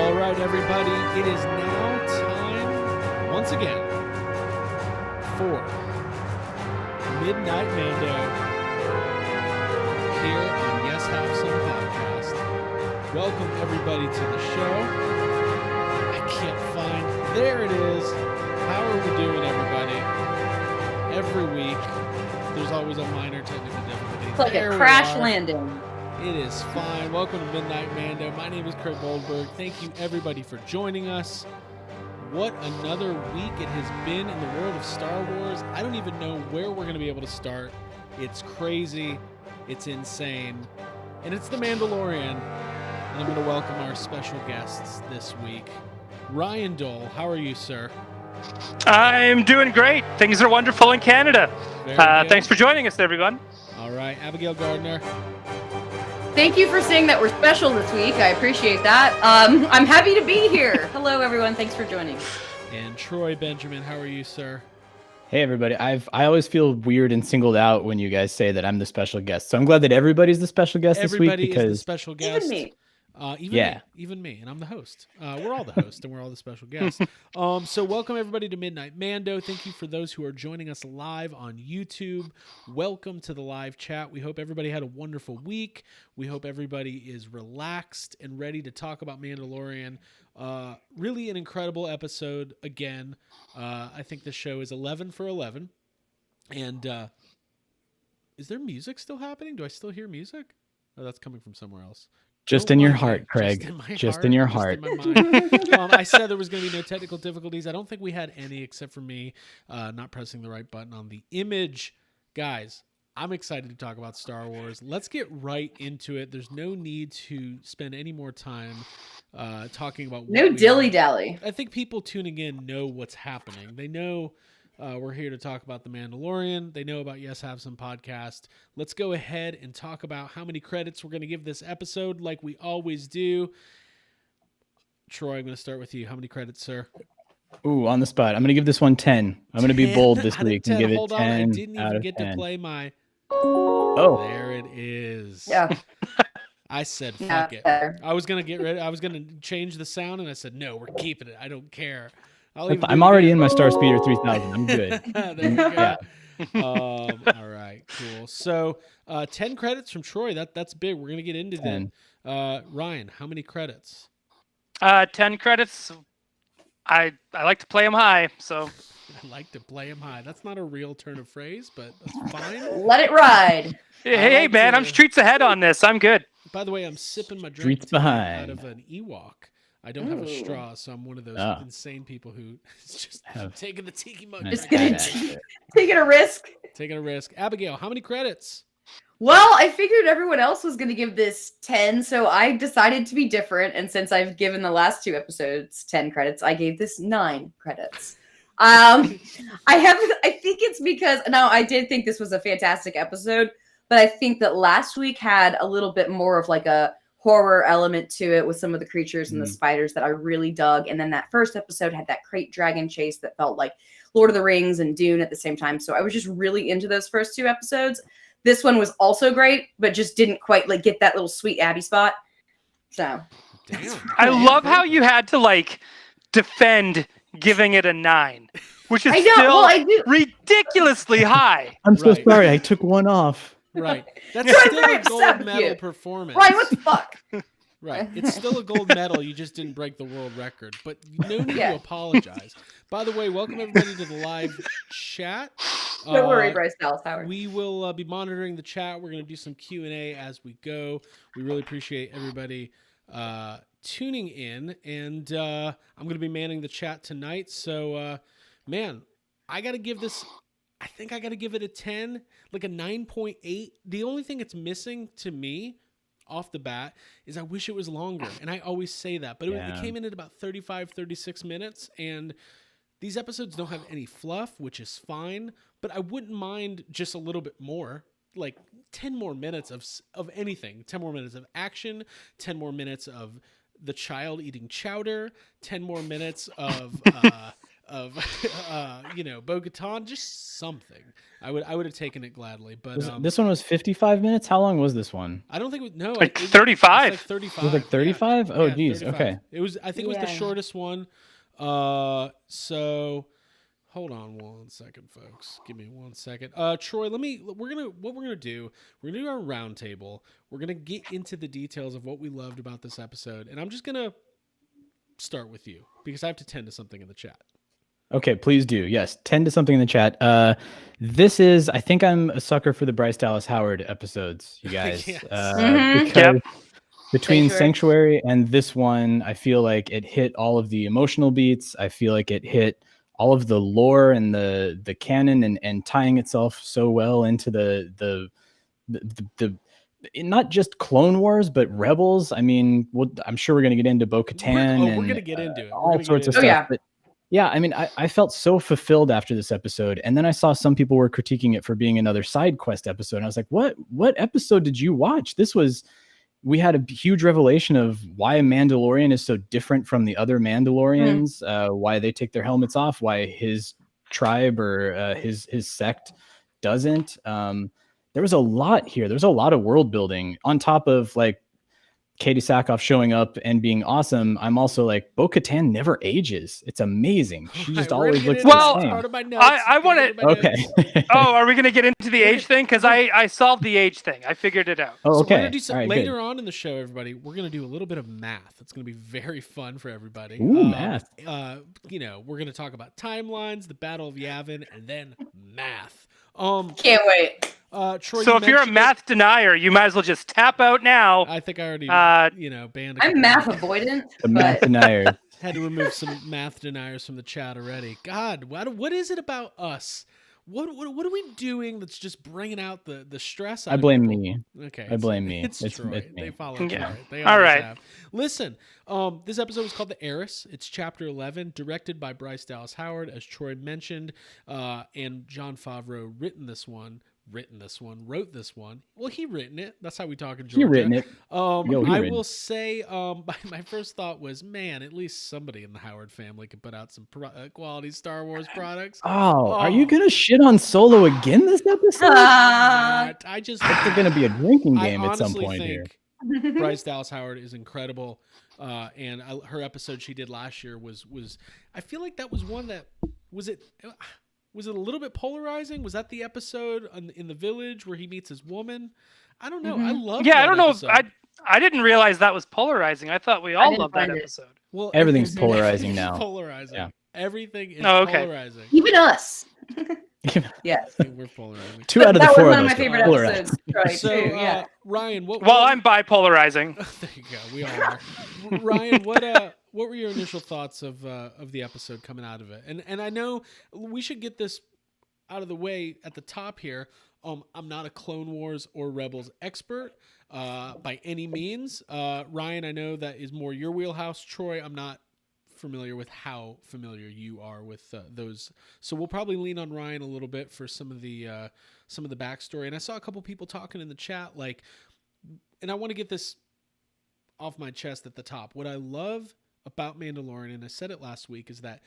All right, everybody, it is now time, once again, for Midnight Mando here on Yes Have Some Podcast. Welcome, everybody, to the show. I can't find... There it is. How are we doing, everybody? Every week, there's always a minor technical difficulty. It's like there a crash landing. It is fine. Welcome to Midnight Mando. My name is Craig Goldberg. Thank you, everybody, for joining us. What another week it has been in the world of Star Wars. I don't even know where we're going to be able to start. It's crazy. It's insane. And it's the Mandalorian. And I'm going to welcome our special guests this week. Ryan Dole, how are you, sir? I'm doing great. Things are wonderful in Canada. Thanks for joining us, everyone. All right. Abigail Gardner. Thank you for saying that we're special this week. I appreciate that. I'm happy to be here. Hello, everyone. Thanks for joining. And Troy Benjamin, how are you, sir? Hey, everybody. I always feel weird and singled out when you guys say that I'm the special guest. So I'm glad that everybody's the special guest this week because is the special guest. Even me. Even me, and I'm the host. We're all the host, and we're all the special guests. So welcome, everybody, to Midnight Mando. Thank you for those who are joining us live on YouTube. Welcome to the live chat. We hope everybody had a wonderful week. We hope everybody is relaxed and ready to talk about Mandalorian. Really an incredible episode again. I think the show is 11 for 11. And is there music still happening? Do I still hear music? Oh, that's coming from somewhere else. Just in your heart, Craig. Just in your heart. Just in my mind. I said there was going to be no technical difficulties. I don't think we had any except for me not pressing the right button on the image. Guys, I'm excited to talk about Star Wars. Let's get right into it. There's no need to spend any more time talking about No dilly-dally. I think people tuning in know what's happening. They know we're here to talk about The Mandalorian. They know about Yes Have Some Podcast. Let's go ahead and talk about how many credits we're going to give this episode like we always do. Troy, I'm going to start with you. How many credits, sir? Ooh, on the spot. I'm going to give this one 10. I'm going to be bold this week and give it 10 Hold on, I didn't even get 10. to play my... Oh. There it is. Yeah. I said, fuck it. I was going to get rid. I was going to change the sound, and I said, no, we're keeping it. I don't care. I'm already in my Star Speeder 3000. I'm good. There we go. Yeah. All right, cool. So 10 credits from Troy. That's big. We're going to get into that. Ryan, how many credits? 10 credits. I like to play them high, so... I like to play them high. That's not a real turn of phrase, but that's fine. Let it ride. Hey, man, I'm streets ahead on this. I'm good. By the way, I'm sipping my drink Streets behind. out of an Ewok. I don't have a straw, so I'm one of those insane people who is just taking the tiki mug. Just taking a risk. Taking a risk. Abigail, how many credits? Well, I figured everyone else was going to give this 10, so I decided to be different. And since I've given the last two episodes 10 credits, I gave this 9 credits. I think it's because now I did think this was a fantastic episode, but I think that last week had a little bit more of like a horror element to it with some of the creatures and the spiders that I really dug. And then that first episode had that crate dragon chase that felt like Lord of the Rings and Dune at the same time. So I was just really into those first 2 episodes. This one was also great, but just didn't quite like get that little sweet Abby spot. So damn. I love how you had to defend giving it a 9, which is still ridiculously high. I'm so sorry. I took one off. Right. That's still a gold medal performance. Right, what the fuck? Right. It's still a gold medal. You just didn't break the world record. But no need to apologize. By the way, welcome everybody to the live chat. Don't worry, Bryce Dallas Howard. We will be monitoring the chat. We're going to do some Q&A as we go. We really appreciate everybody tuning in. And I'm going to be manning the chat tonight. So, man, I got to give this... I think I got to give it a 10, like a 9.8. The only thing it's missing to me off the bat is I wish it was longer. And I always say that, but it came in at about 35, 36 minutes. And these episodes don't have any fluff, which is fine, but I wouldn't mind just a little bit more, like 10 more minutes of anything, 10 more minutes of action, 10 more minutes of the child eating chowder, 10 more minutes of Bo-Katan, just something. I would have taken it gladly, but this one was 55 minutes. How long was this one? I don't think like 35. It's like 35. It was like 35. Oh, geez. 35. Okay. It was. I think it was the shortest one. So hold on one second, folks. Give me 1 second. Troy, we're gonna do our round table. We're gonna get into the details of what we loved about this episode, and I'm just gonna start with you because I have to tend to something in the chat. Okay, please do. Yes, tend to something in the chat. I think I'm a sucker for the Bryce Dallas Howard episodes, you guys. Yes. Because between Sanctuary and this one, I feel like it hit all of the emotional beats. I feel like it hit all of the lore and the canon and tying itself so well into the not just Clone Wars, but Rebels. I mean, I'm sure we're going to get into Bo-Katan. We're going to get into it. All sorts of stuff. Yeah. But yeah, I mean, I felt so fulfilled after this episode. And then I saw some people were critiquing it for being another side quest episode. And I was like, what episode did you watch? We had a huge revelation of why a Mandalorian is so different from the other Mandalorians, why they take their helmets off, why his tribe or his sect doesn't. There was a lot here. There's a lot of world building on top of like Katie Sackhoff showing up and being awesome. I'm also like, Bo-Katan never ages. It's amazing. She just always looks the same. I want to. Okay. Oh, are we going to get into the age thing? Because I solved the age thing. I figured it out. Oh, okay. So we're gonna do some, right, later on in the show, everybody. We're going to do a little bit of math. It's going to be very fun for everybody. Ooh, math. We're going to talk about timelines, the Battle of Yavin, and then math. Can't wait. Troy, so if you're a math denier, you might as well just tap out now. I think I already, banned. I'm math avoidant. The math denier. Had to remove some math deniers from the chat already. God, what is it about us? What are we doing that's just bringing out the stress? I blame me. Okay, I blame me. It's Troy. It's me. They follow Troy. Yeah. They All right. have. Listen, this episode was called The Heiress. It's chapter 11, directed by Bryce Dallas Howard, as Troy mentioned, and Jon Favreau wrote this one. Well, he written it. That's how we talk in Georgia. He written it. I will say, my first thought was, man, at least somebody in the Howard family could put out some quality Star Wars products. Oh, are you gonna shit on Solo again this episode? I just it's gonna be a drinking game at some point here. Bryce Dallas Howard is incredible, and her episode she did last year was. I feel like that was one that was it. Was it a little bit polarizing? Was that the episode in the village where he meets his woman? I don't know. I love. Yeah, I don't know. I didn't realize that was polarizing. I thought we all loved that episode. Well, everything's polarizing now. Polarizing. Yeah. Everything is polarizing. Even us. Yeah. We're polarizing. 2 out of the 4 that was one of of my us favorite episodes. Right, so, too. Yeah. Ryan, I'm bipolarizing. There you go. We all are. Ryan, what were your initial thoughts of the episode coming out of it? And I know we should get this out of the way at the top here. I'm not a Clone Wars or Rebels expert by any means. Ryan, I know that is more your wheelhouse. Troy, I'm not familiar with how familiar you are with those, so we'll probably lean on Ryan a little bit for some of the backstory. And I saw a couple people talking in the chat, and I want to get this off my chest at the top. What I love about Mandalorian, and I said it last week, is that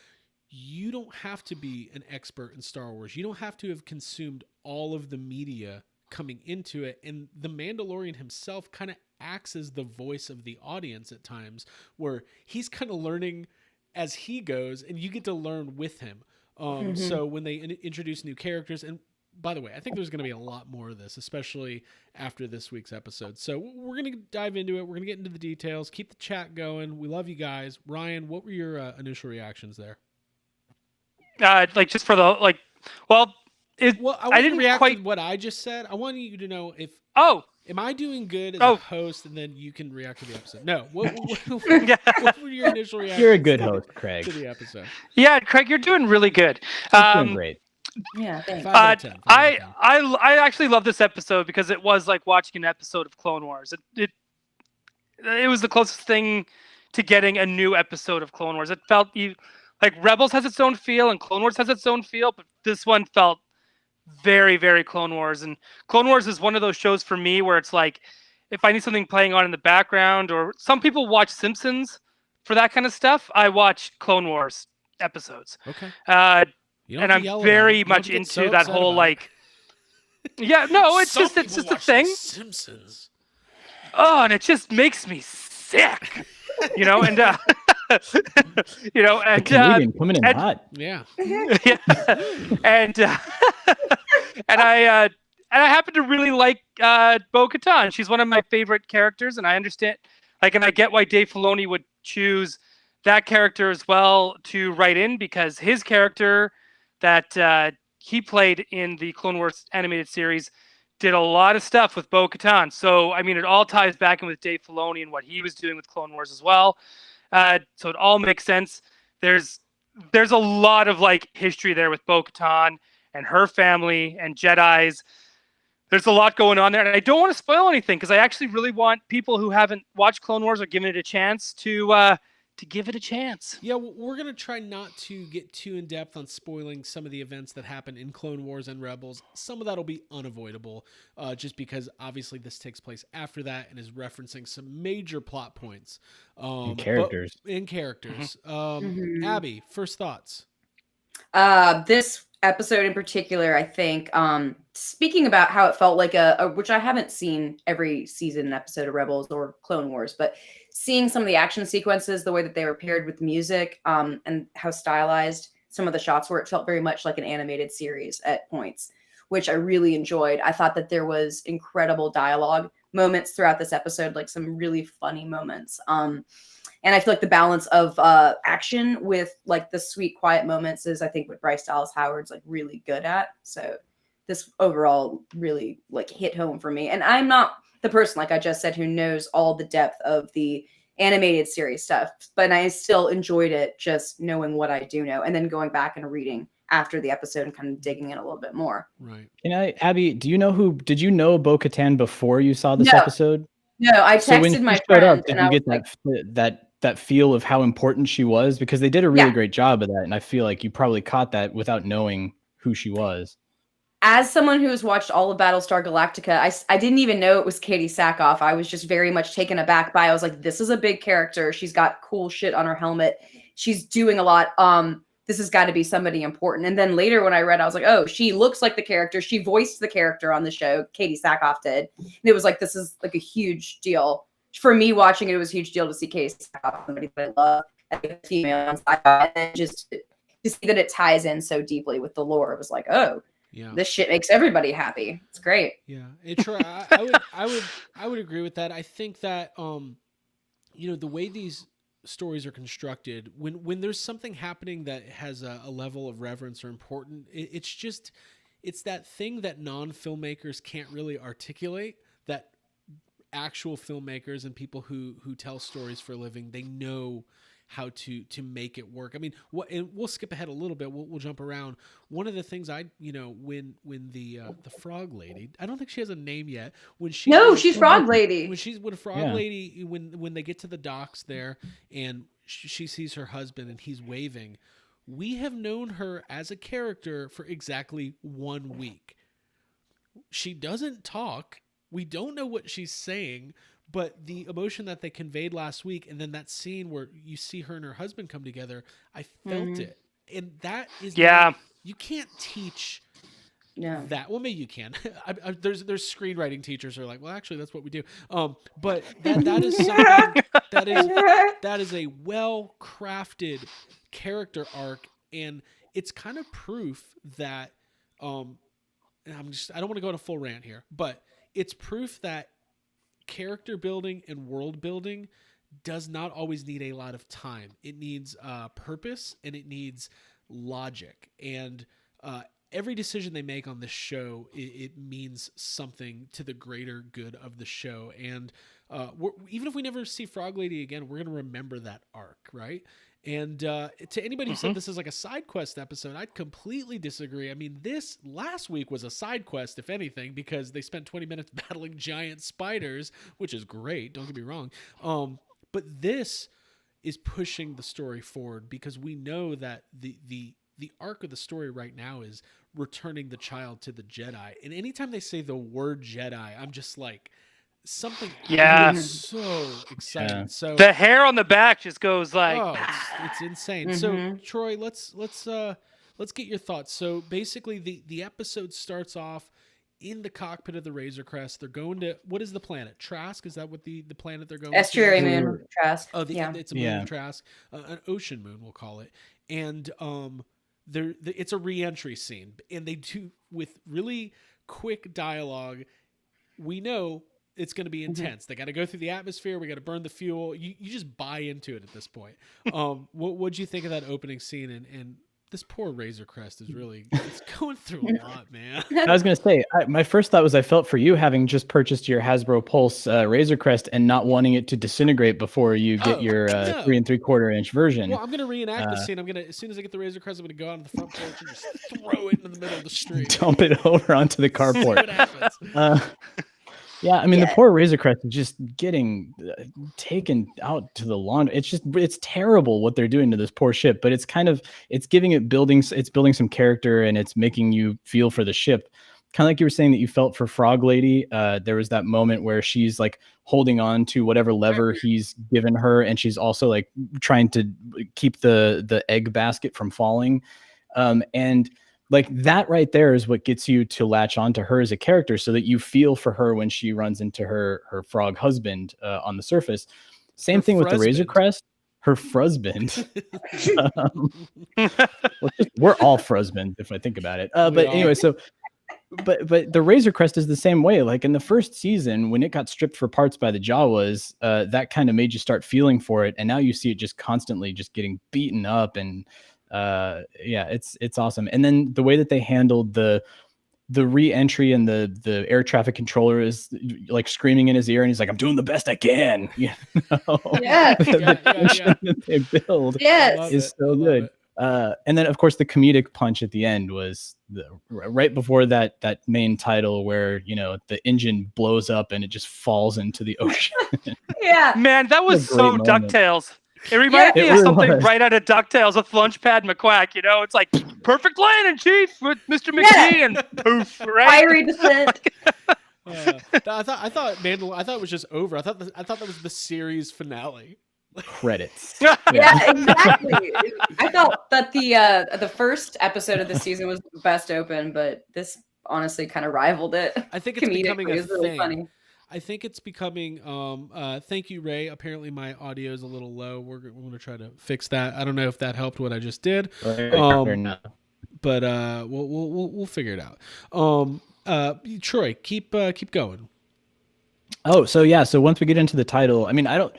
you don't have to be an expert in Star Wars. You don't have to have consumed all of the media coming into it. And the Mandalorian himself kind of acts as the voice of the audience at times, where he's kind of learning as he goes, and you get to learn with him. So when they introduce new characters, and by the way, I think there's going to be a lot more of this, especially after this week's episode. So we're going to dive into it. We're going to get into the details. Keep the chat going. We love you guys. Ryan, what were your initial reactions there? Just for the I didn't react to what I just said. I want you to know if am I doing good as a host, and then you can react to the episode. No, what were your initial reactions? You're a good host, Craig. To the episode. Yeah, Craig, you're doing really good. Doing great. Yeah, thanks. 5 out of 10. I actually love this episode because it was like watching an episode of Clone Wars. It was the closest thing to getting a new episode of Clone Wars. It felt like Rebels has its own feel and Clone Wars has its own feel, but this one felt very, very Clone Wars. And Clone Wars is one of those shows for me where it's like, if I need something playing on in the background, or some people watch Simpsons for that kind of stuff, I watch Clone Wars episodes. Okay. Uh, You don't and have to I'm yell about it. very You don't much have to get into so that upset whole about it. like. Yeah, no, it's Some just a people watch thing. The Simpsons. Oh, and it just makes me sick, you know, and The and Canadian coming in and hot. Yeah. yeah, and and I happen to really like Bo-Katan. She's one of my favorite characters, and I understand, like, and I get why Dave Filoni would choose that character as well to write in, because his character that he played in the Clone Wars animated series did a lot of stuff with Bo-Katan. So I mean, it all ties back in with Dave Filoni and what he was doing with Clone Wars as well. So it all makes sense. There's a lot of like history there with Bo-Katan and her family and Jedis. There's a lot going on there, and I don't want to spoil anything because I actually really want people who haven't watched Clone Wars or given it a chance to give it a chance. Yeah, we're going to try not to get too in depth on spoiling some of the events that happen in Clone Wars and Rebels. Some of that will be unavoidable, just because obviously this takes place after that and is referencing some major plot points. And characters. Abby, first thoughts. This episode in particular, I think, speaking about how it felt like a which I haven't seen every season episode of Rebels or Clone Wars, but seeing some of the action sequences, the way that they were paired with music, and how stylized some of the shots were, it felt very much like an animated series at points, which I really enjoyed. I thought that there was incredible dialogue moments throughout this episode, like some really funny moments. And I feel like the balance of action with like the sweet, quiet moments is, I think, what Bryce Dallas Howard's like really good at. So this overall really like hit home for me. And I'm not the person, like I just said, who knows all the depth of the animated series stuff, but I still enjoyed it just knowing what I do know, and then going back and reading after the episode and kind of digging in a little bit more. Right. Abby, did you know Bo-Katan before you saw this No. episode? No, I So when texted she my showed friend up, did and you I was get like, that feel of how important she was? Because they did a really Yeah. great job of that, and I feel like you probably caught that without knowing who she was. as someone who has watched all of Battlestar Galactica, I didn't even know it was Katie Sackhoff. I was just very much taken aback by. I was like, this is a big character. She's got cool shit on her helmet. She's doing a lot. This has got to be somebody important. And then later when I read, I was like, oh, she looks like the character. She voiced the character on the show. Katie Sackhoff did. And it was like, this is like a huge deal. For me watching it, it was a huge deal to see Katie Sackhoff, somebody that I love, as a female on sci-fi, and then just to see that it ties in so deeply with the lore. It was like, oh, Yeah. this shit makes everybody happy. It's great. Yeah, I would agree with that. I think that the way these stories are constructed, when there's something happening that has a level of reverence or important, it's that thing that non-filmmakers can't really articulate, that actual filmmakers and people who tell stories for a living, they know how to make it work. I mean, and we'll skip ahead a little bit. We'll jump around. One of the things when the frog lady, I don't think she has a name yet. She's Frog Lady. When they get to the docks there and she sees her husband and he's waving, we have known her as a character for exactly 1 week. She doesn't talk. We don't know what she's saying. But the emotion that they conveyed last week, and then that scene where you see her and her husband come together, I felt it. And that is you can't teach that. Well, maybe you can. There's screenwriting teachers who are like, well, actually, that's what we do. But that is something that is a well-crafted character arc, and it's kind of proof that and I don't want to go on a full rant here, but it's proof that character building and world building does not always need a lot of time. It needs purpose and it needs logic. And every decision they make on this show, it means something to the greater good of the show. And even if we never see Frog Lady again, we're going to remember that arc, right? And to anybody who said this is like a side quest episode, I'd completely disagree. I mean, this last week was a side quest, if anything, because they spent 20 minutes battling giant spiders, which is great. Don't get me wrong. But this is pushing the story forward because we know that the arc of the story right now is returning the child to the Jedi. And anytime they say the word Jedi, I'm just like, something Yeah. so exciting. Yeah. So The hair on the back just goes like, oh, it's insane. So Mhm. Troy, let's get your thoughts. So basically, the episode starts off in the cockpit of the Razor Crest. They're going to, what is the planet? Trask? Is that what the planet they're going Estuary to? moon, Trask. Oh, Yeah. it's a moon Yeah. of Trask, an ocean moon, we'll call it. And it's a re-entry scene, and they do with really quick dialogue. We know it's going to be intense. They got to go through the atmosphere. We got to burn the fuel. You just buy into it at this point. What'd you think of that opening scene? And this poor Razor Crest is really it's going through a lot, man. I was going to say, my first thought was I felt for you having just purchased your Hasbro Pulse Razor Crest and not wanting it to disintegrate before you get your no. 3 3/4-inch version. Well, I'm going to reenact the scene. I'm going to, as soon as I get the Razor Crest, I'm going to go out on the front porch and just throw it in the middle of the street. Dump it over onto the See carport. what happens. Yeah, I mean, Yeah. the poor Razor Crest is just getting taken out to the lawn. It's terrible what they're doing to this poor ship, but it's giving it it's building some character, and it's making you feel for the ship. Kind of like you were saying that you felt for Frog Lady. There was that moment where she's like holding on to whatever lever he's given her, and she's also like trying to keep the egg basket from falling. And like that right there is what gets you to latch onto her as a character, so that you feel for her when she runs into her frog husband on the surface. Same thing with the Razor Crest, her frusband. We're all frusband if I think about it. But anyway, so but the Razor Crest is the same way. Like in the first season, when it got stripped for parts by the Jawas, that kind of made you start feeling for it, and now you see it just constantly just getting beaten up. And yeah, it's awesome. And then the way that they handled the re-entry, and the air traffic controller is like screaming in his ear, and he's like, "I'm doing the best I can." You know? Yeah. Yeah. That they build Yes. is so good. And then of course the comedic punch at the end was right before that main title, where the engine blows up and it just falls into the ocean. Yeah. man, that was What a so great moment. DuckTales. It reminded Yeah, me it of really something was. right out of DuckTales with Lunchpad McQuack. It's like perfect landing, Chief, with Mr. McGee, Yeah. and poof, right? Fiery descent. I thought Mandalorian. I thought it was just over. I thought that was the series finale. Credits. Yeah, exactly. I thought that the first episode of the season was the best open, but this honestly kind of rivaled it. I think it's becoming Comedically, a it was really thing. funny. I think it's becoming. Thank you, Ray. Apparently, my audio is a little low. We're going to try to fix that. I don't know if that helped what I just did, Or not. but we'll figure it out. Troy, keep going. Oh, so yeah. So once we get into the title, I mean, I don't.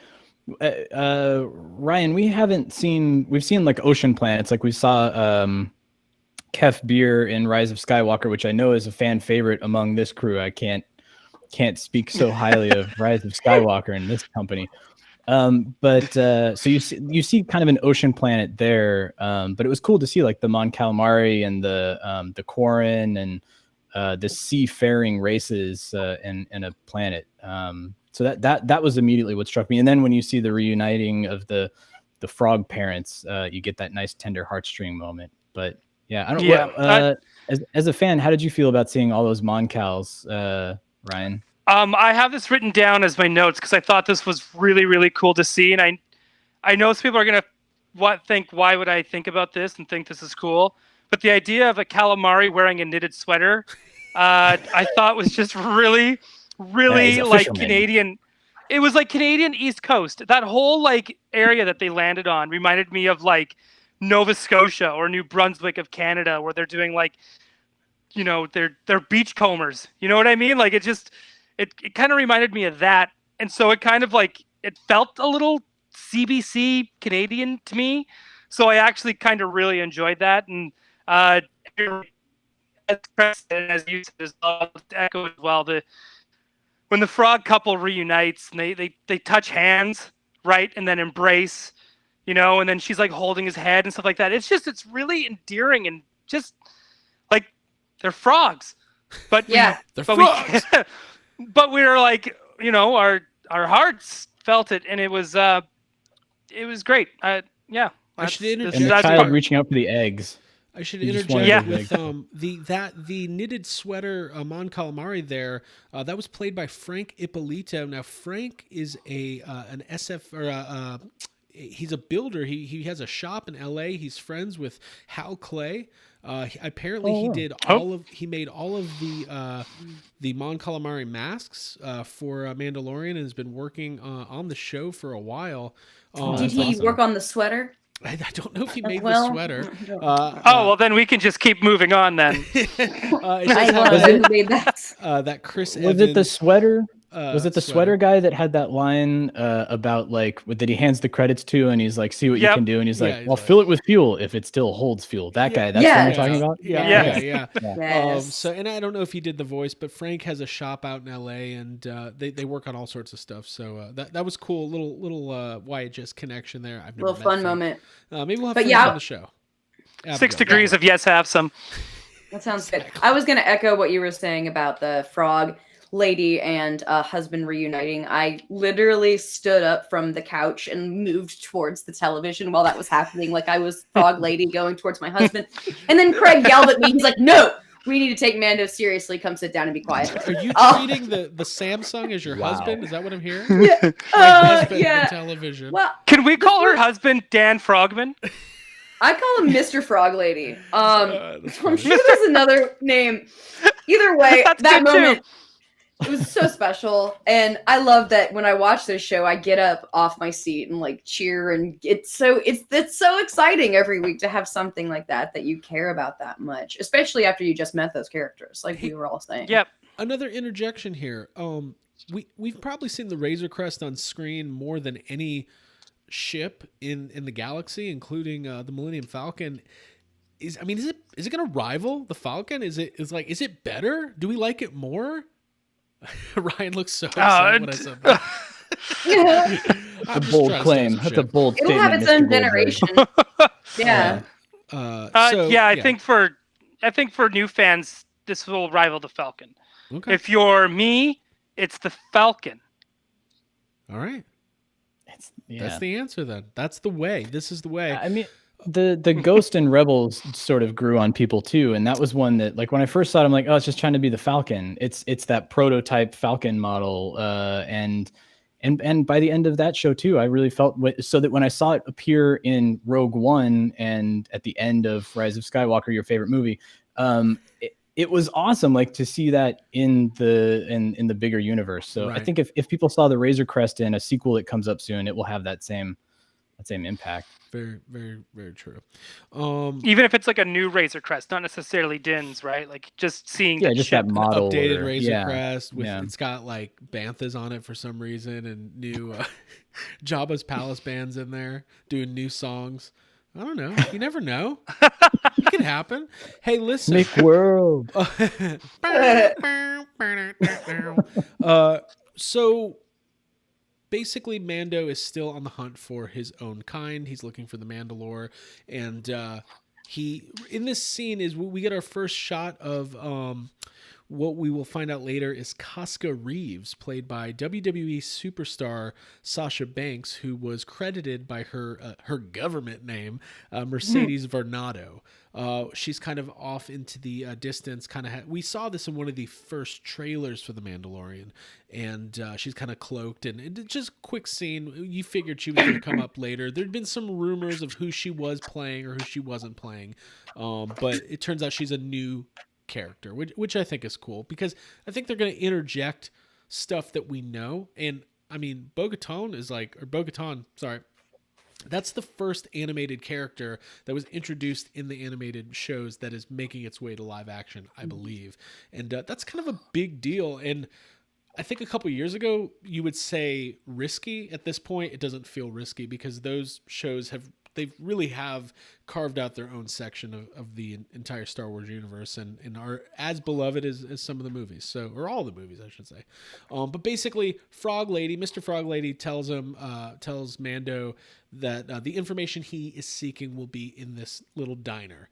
Ryan, we've seen like ocean planets. Like we saw Kef Bir in Rise of Skywalker, which I know is a fan favorite among this crew. I can't speak so highly of Rise of Skywalker in this company. But so you see kind of an ocean planet there. But it was cool to see like the Mon Calamari and the Quarren and the seafaring races in a planet. So that was immediately what struck me. And then when you see the reuniting of the frog parents, you get that nice tender heartstring moment. But yeah, I don't. Yeah, As a fan, how did you feel about seeing all those Mon Cals, Ryan? I have this written down as my notes because I thought this was really, really cool to see, and I know some people are gonna think, why would I think about this and think this is cool? But the idea of a calamari wearing a knitted sweater, I thought was just really, really Yeah, like fisherman. Canadian. It was like Canadian East Coast. That whole like area that they landed on reminded me of like Nova Scotia or New Brunswick of Canada, where they're doing like, they're beachcombers. You know what I mean? Like it kind of reminded me of that. And so it kind of like, it felt a little CBC Canadian to me. So I actually kind of really enjoyed that. And as you said, I'll echo as well, when the frog couple reunites and they touch hands, right? And then embrace, and then she's like holding his head and stuff like that. It's really endearing and just like they're frogs. But Yeah. They're frogs. but we were like, our hearts felt it, and it was great. Yeah. I should that's- interject. And the that's child part- reaching out for the eggs. I should He just wanted interject to, with the knitted sweater Mon Calamari there. That was played by Frank Ippolito. Now Frank is an SF or he's a builder. He has a shop in L.A. He's friends with Hal Clay. Apparently, he wow. did he made all of the Mon Calamari masks for Mandalorian and has been working on the show for a while. Did that's he awesome. work on the sweater? I don't know if he made Well, the sweater. Oh, well, then we can just keep moving on then. It I does want have to know who made that. that Chris Was Evans. it the sweater? Was it the sweater sweater guy that had that line about like that he hands the credits to and he's like, see what you Yep. can do, and he's Yeah, like, he's well, like- fill it with fuel if it still holds fuel. That guy, that's Yeah. what you're talking about. Yeah. Yes. Yes. So, and I don't know if he did the voice, but Frank has a shop out in L.A. and they work on all sorts of stuff. So that was cool. Little YHS connection there. I've never Little met fun Frank. moment. Maybe we'll have But Frank yeah, on the show. 6 degrees of yes, have some. That sounds good. I was going to echo what you were saying about the frog lady and husband reuniting. I literally stood up from the couch and moved towards the television while that was happening, like I was frog lady going towards my husband. And then Craig yelled at me. He's like, "No, we need to take Mando seriously. Come sit down and be quiet." Are you Oh. treating the Samsung as your Wow. husband? Is that what I'm hearing? Yeah. My husband Yeah. in television. Well, Can we call her husband Dan Frogman? I call him Mr. Frog Lady. That's I'm funny. sure there's another name. Either way, That's that good, too. moment, it was so special. And I love that when I watch this show, I get up off my seat and like cheer, and it's so exciting every week to have something like that you care about that much, especially after you just met those characters, like we were all saying. Yep. Another interjection here. We've probably seen the Razor Crest on screen more than any ship in the galaxy, including the Millennium Falcon. Is it going to rival the Falcon? Is it better? Do we like it more? Ryan looks so upset when I said that. A bold claim. That's a bold It'll statement. have its Mr. own Goldberg. generation. Yeah. I think for new fans, this will rival the Falcon. Okay. If you're me, it's the Falcon. All right. Yeah. That's the answer then. That's the way. This is the way. I mean, the Ghost and Rebels sort of grew on people too, and that was one that, like, when I first saw it, I'm like, oh, it's just trying to be the Falcon. It's that prototype Falcon model, and by the end of that show too, I really felt so that when I saw it appear in Rogue One and at the end of Rise of Skywalker, your favorite movie, it was awesome, like, to see that in the bigger universe. So Right. I think if people saw the Razor Crest in a sequel that comes up soon, it will have that same impact. Very, very, very true. Even if it's like a new Razor Crest, not necessarily Din's, right? Like just seeing Yeah, the just ship. that model. Updated or- Razor yeah, Crest with yeah. it's got like banthas on it for some reason and new Jabba's Palace bands in there doing new songs. I don't know. You never know. It can happen. Hey, listen. Make world. So basically, Mando is still on the hunt for his own kind. He's looking for the Mandalore, and he in this scene is we get our first shot of what we will find out later is Casca Reeves, played by WWE superstar Sasha Banks, who was credited by her government name, Mercedes Varnado. She's kind of off into the distance. We saw this in one of the first trailers for The Mandalorian, and she's kind of cloaked. And just a quick scene. You figured she was going to come up later. There'd been some rumors of who she was playing or who she wasn't playing, but it turns out she's a new character, which I think is cool because I think they're going to interject stuff that we know. And I mean, Bo-Katan, sorry. That's the first animated character that was introduced in the animated shows that is making its way to live action, I believe. And that's kind of a big deal. And I think a couple years ago, you would say risky. At this point, it doesn't feel risky because those shows they really have carved out their own section of the entire Star Wars universe and are as beloved as some of the movies. So, or all the movies, I should say. But basically, Mr. Frog Lady tells Mando that the information he is seeking will be in this little diner,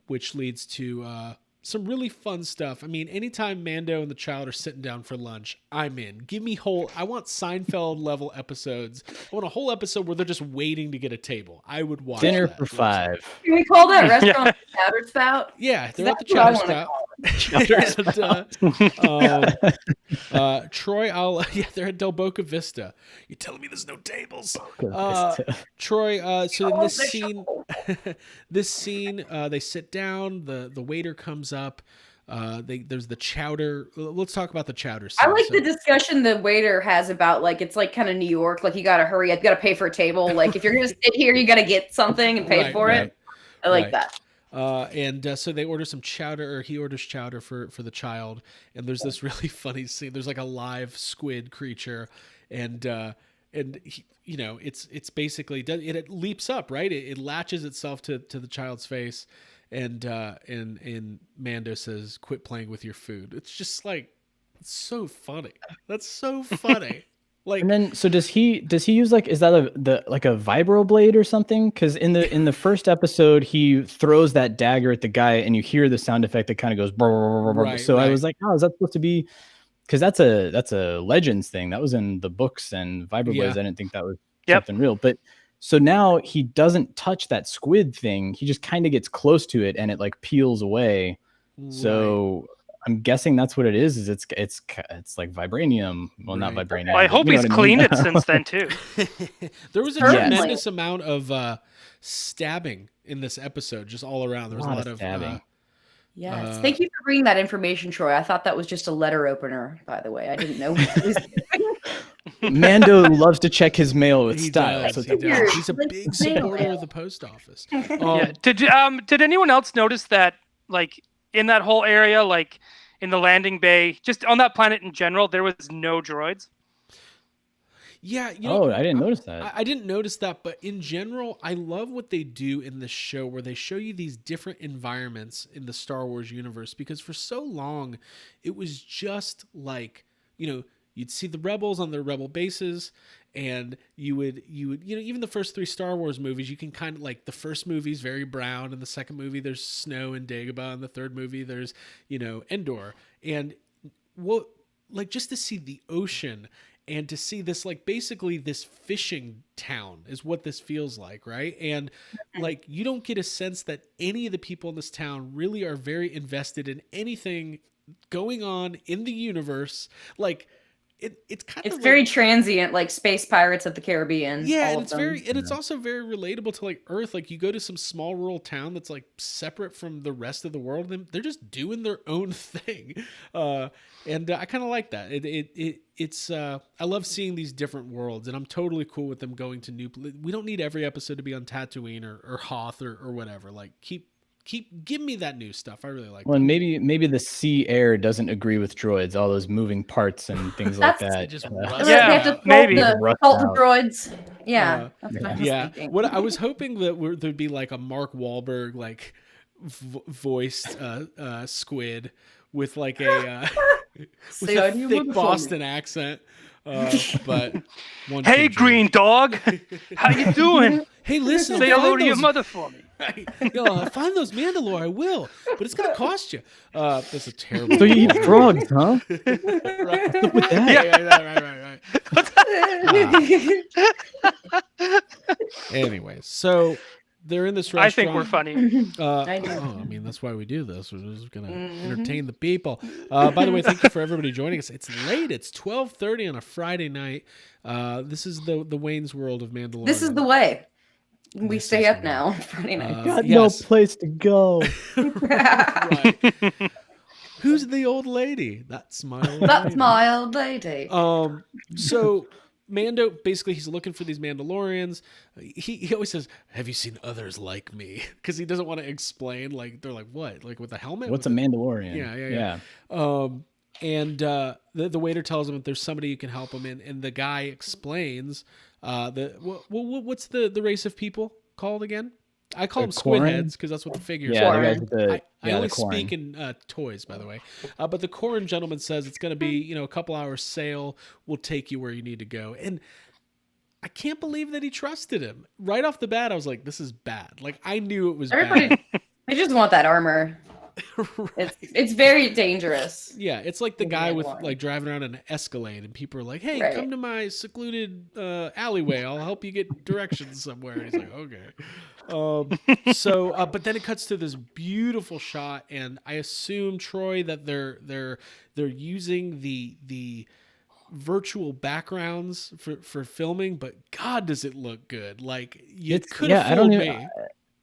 which leads to some really fun stuff. I mean, anytime Mando and the child are sitting down for lunch, I'm in. Give me I want Seinfeld level episodes. I want a whole episode where they're just waiting to get a table. I would watch Dinner that. for 5. Can we call that restaurant the Chowder Spout? Yeah, they're at the That's Chowder what I Spout. Troy, they're at Del Boca Vista. You're telling me there's no tables? Troy, so in this scene, they sit down. The waiter comes up. There's the chowder. Let's talk about the chowder scene. I like the discussion the waiter has about like it's like kind of New York, like you gotta hurry up, you gotta pay for a table. Like if you're gonna sit here, you gotta get something and pay for it. I like that. So they order some chowder, or he orders chowder for the child, and there's this really funny scene. There's like a live squid creature, and he, it's basically it leaps up, right? It latches itself to the child's face, and Mando says, "Quit playing with your food." It's just like, it's so funny. That's so funny. Like, and then, so does he use like, is that like a vibro blade or something? Because in the first episode, he throws that dagger at the guy, and you hear the sound effect that kind of goes. Brr, brr, brr, brr. So I was like, oh, is that supposed to be? Because that's a Legends thing that was in the books and vibro blades. I didn't think that was something real, but. So now he doesn't touch that squid thing. He just kind of gets close to it, and it like peels away. Right. So I'm guessing that's what it is. Is it's like vibranium. Well, not vibranium. Well, I hope he's cleaned it since then too. There was a tremendous amount of stabbing in this episode, just all around. There was a lot of stabbing. Yes. Thank you for bringing that information, Troy. I thought that was just a letter opener, by the way. I didn't know what he was doing. Mando loves to check his mail with style. Does. He's a big supporter of the post office. Did anyone else notice that, like, in that whole area, like in the landing bay, just on that planet in general, there was no droids? Yeah. I didn't notice that. I didn't notice that, but in general, I love what they do in this show where they show you these different environments in the Star Wars universe, because for so long, it was just like, you'd see the rebels on their rebel bases, and you would even the first 3 Star Wars movies, you can kind of like, the first movie's very brown, and the second movie there's snow and Dagobah, and the third movie there's Endor, and just to see the ocean and to see this, like, basically this fishing town is what this feels like, right? And like, you don't get a sense that any of the people in this town really are very invested in anything going on in the universe. Like, it's very transient, like Space Pirates of the Caribbean. Yeah, and it's also very relatable to like Earth. Like, you go to some small rural town that's like separate from the rest of the world, and they're just doing their own thing. And I kind of like that. It's I love seeing these different worlds, and I'm totally cool with them going to new. We don't need every episode to be on Tatooine or Hoth or whatever. Like, give me that new stuff. I really like that. Well, and maybe the sea air doesn't agree with droids, all those moving parts and things like that. Maybe cult the droids. Yeah. What I was hoping that there'd be like a Mark Wahlberg like voiced squid with like a with a thick Boston accent. But hey, green dog, how you doing? Hey, listen, say hello to your mother for me. Find those Mandalore, I will, but it's gonna cost you. That's a terrible. So you eat frogs, huh? Right. Anyways, so they're in this restaurant. I think we're funny. I mean, that's why we do this. We're just gonna entertain the people. By the way, thank you for everybody joining us. It's late. It's 12:30 on a Friday night. This is the Wayne's World of Mandalorian. This is the way. We stay up now Friday night. Got no place to go. Right. Who's the old lady? That's my old lady. That's my old lady. So Mando, basically, he's looking for these Mandalorians. He always says, "Have you seen others like me?" Because he doesn't want to explain. Like, they're like, "What? Like with a helmet? What's a Mandalorian?" Yeah. And the waiter tells him that there's somebody who can help him, and the guy explains what's the race of people called again? I call them squid heads because that's what the figures are. I only speak in toys, by the way. But the Corrin gentleman says it's going to be, a couple hours sail. We'll take you where you need to go. And I can't believe that he trusted him. Right off the bat, I was like, this is bad. Like, I knew it was bad. They just want that armor. Right. It's very dangerous. Yeah, it's like the in guy with Mandalorian. like driving around an Escalade, and people are like, "Hey, Right. come to my secluded alleyway. I'll help you get directions somewhere." And he's like, "Okay." But then it cuts to this beautiful shot, and I assume, Troy, that they're using the virtual backgrounds for filming. But God, does it look good? Like you could have I don't fooled even. me.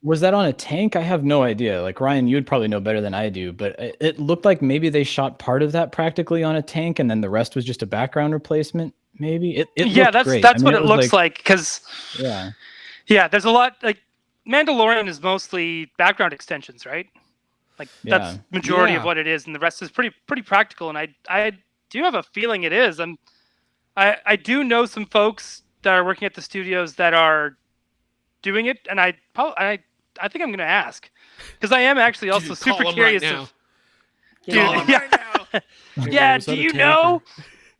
Was that on a tank? I have no idea. Like Ryan, you would probably know better than I do, but it looked like maybe they shot part of that practically on a tank, and then the rest was just a background replacement. Maybe it Yeah, looked great. that's I mean, what it was looks like. Because yeah, there's a lot like Mandalorian is mostly background extensions, right? Like that's Yeah. majority Yeah. of what it is, and the rest is pretty practical. And I do have a feeling it is. I do know some folks that are working at the studios that are doing it, and I think I'm going to ask because I am actually also Dude, call super him curious. right now. Dude, Call him yeah. right now. Hey, Yeah, was that do a you tank know? or-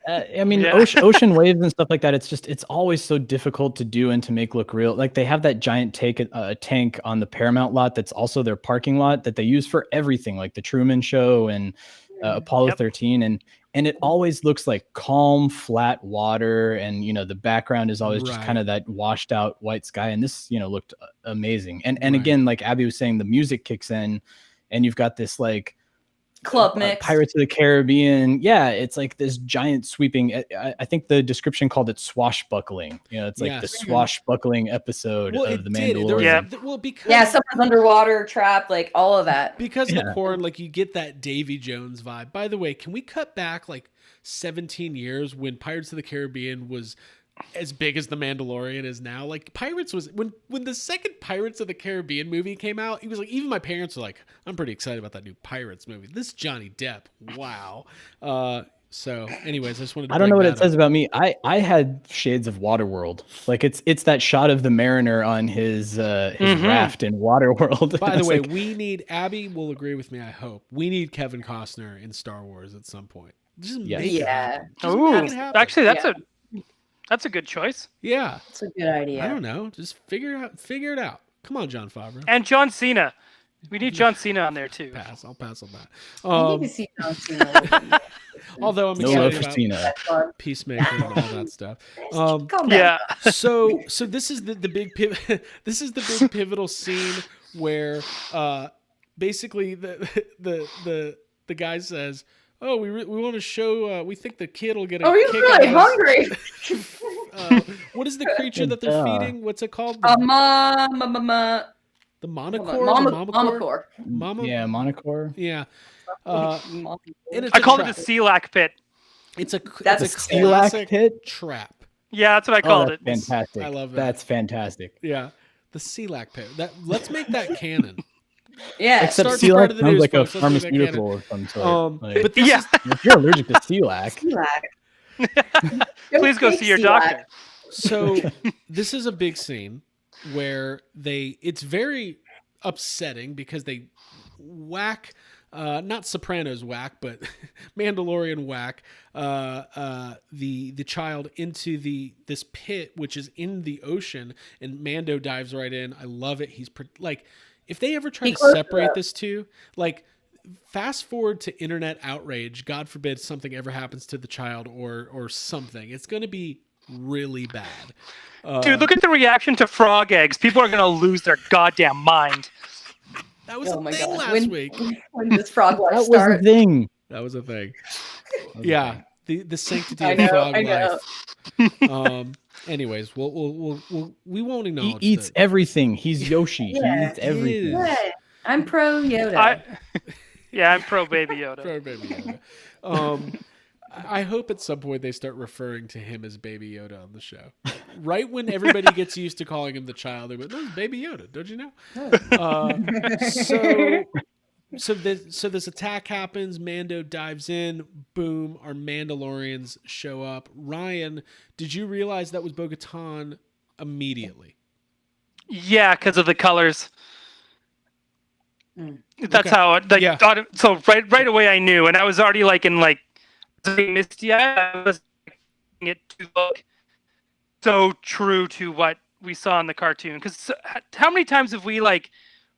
I mean, Yeah. ocean waves and stuff like that. It's always so difficult to do and to make look real. Like they have that giant tank on the Paramount lot that's also their parking lot that they use for everything, like the Truman Show and Apollo Yep. 13, and it always looks like calm, flat water, and the background is always just Right. kind of that washed out white sky. And this looked amazing. And Right. again, like Abby was saying, the music kicks in, and you've got this like Club mix. Pirates of the Caribbean. Yeah, it's like this giant sweeping. I think the description called it swashbuckling. It's like the Yes. swashbuckling episode Well, of it the did. Mandalorian. There was, Yeah. well, because Yeah, someone's underwater, trapped, like all of that. because of the Yeah. corn, like you get that Davy Jones vibe. By the way, can we cut back like 17 years when Pirates of the Caribbean was as big as the Mandalorian is now? Like Pirates was when the second Pirates of the Caribbean movie came out, it was like even my parents were like, "I'm pretty excited about that new Pirates movie." This Johnny Depp, wow. So, anyways, I just wanted to. I don't know what bring it that says up. about me. I had shades of Waterworld. Like it's that shot of the mariner on his raft in Waterworld. By I the was way, like, we need Abby will agree with me. I hope we need Kevin Costner in Star Wars at some point. Just Yes. make it Yeah. happen. Just Ooh, make it happen. actually, that's a good choice. Yeah. It's a good idea. I don't know. Just figure it out. Come on, John Favreau. And John Cena. We need John Cena on there too. Pass. I'll pass on that. I need to see John Cena a little bit more. Although I'm no love excited for about Cena. That's fun. Peacemaker and all that stuff. Calm down. Yeah. So this is the big this is the big pivotal scene where basically the guy says, "Oh, we want to show. We think the kid will get a Oh, he's kick really out of hungry. what is the creature that they're feeding? What's it called? Uh, The hold monocore? on. The Mamacore. Mama? Yeah, Monocore. Yeah. Mamacore. And it's I a called it trap. the Sealac pit. It's a That's it's a a Sealac classic pit? trap. Yeah, that's what I Oh, called that's it. fantastic. I love that. That's fantastic. Yeah. The Sealac pit. Let's make that canon. Yeah. Except Start spreading Sealac the sounds news, like a folks. Let's make that pharmaceutical of some sort. Like, But this Yeah. is if you're allergic to Sealac, Please go see your doctor. so this is a big scene where it's very upsetting because they whack not Sopranos whack, but Mandalorian whack the child into this pit which is in the ocean, and Mando dives right in. I love it. He's like, if they ever try to separate this two, like fast forward to internet outrage, God forbid something ever happens to the child or something, it's going to be really bad. Dude, look at the reaction to frog eggs. People are gonna lose their goddamn mind. That was Oh a my thing God. last week. When this frog life that was starts. the thing. That was a thing. That was Yeah, the sanctity I of know, frog I know. life. Anyways, we won't He acknowledge eats that. everything. He's Yoshi. Yeah. He eats everything. Yeah, I'm pro Yoda. I'm pro Baby Yoda. For Baby Yoda. I hope at some point they start referring to him as Baby Yoda on the show. Right when everybody gets used to calling him the child, they're like, "No, it's Baby Yoda, don't you know?" So this attack happens. Mando dives in. Boom! Our Mandalorians show up. Ryan, did you realize that was Bo-Katan immediately? Yeah, because of the colors. That's Okay. how it, like, Yeah. got it. So right away I knew, and I was already like in like misty. I was expecting it to look so true to what we saw in the cartoon. Because how many times have we like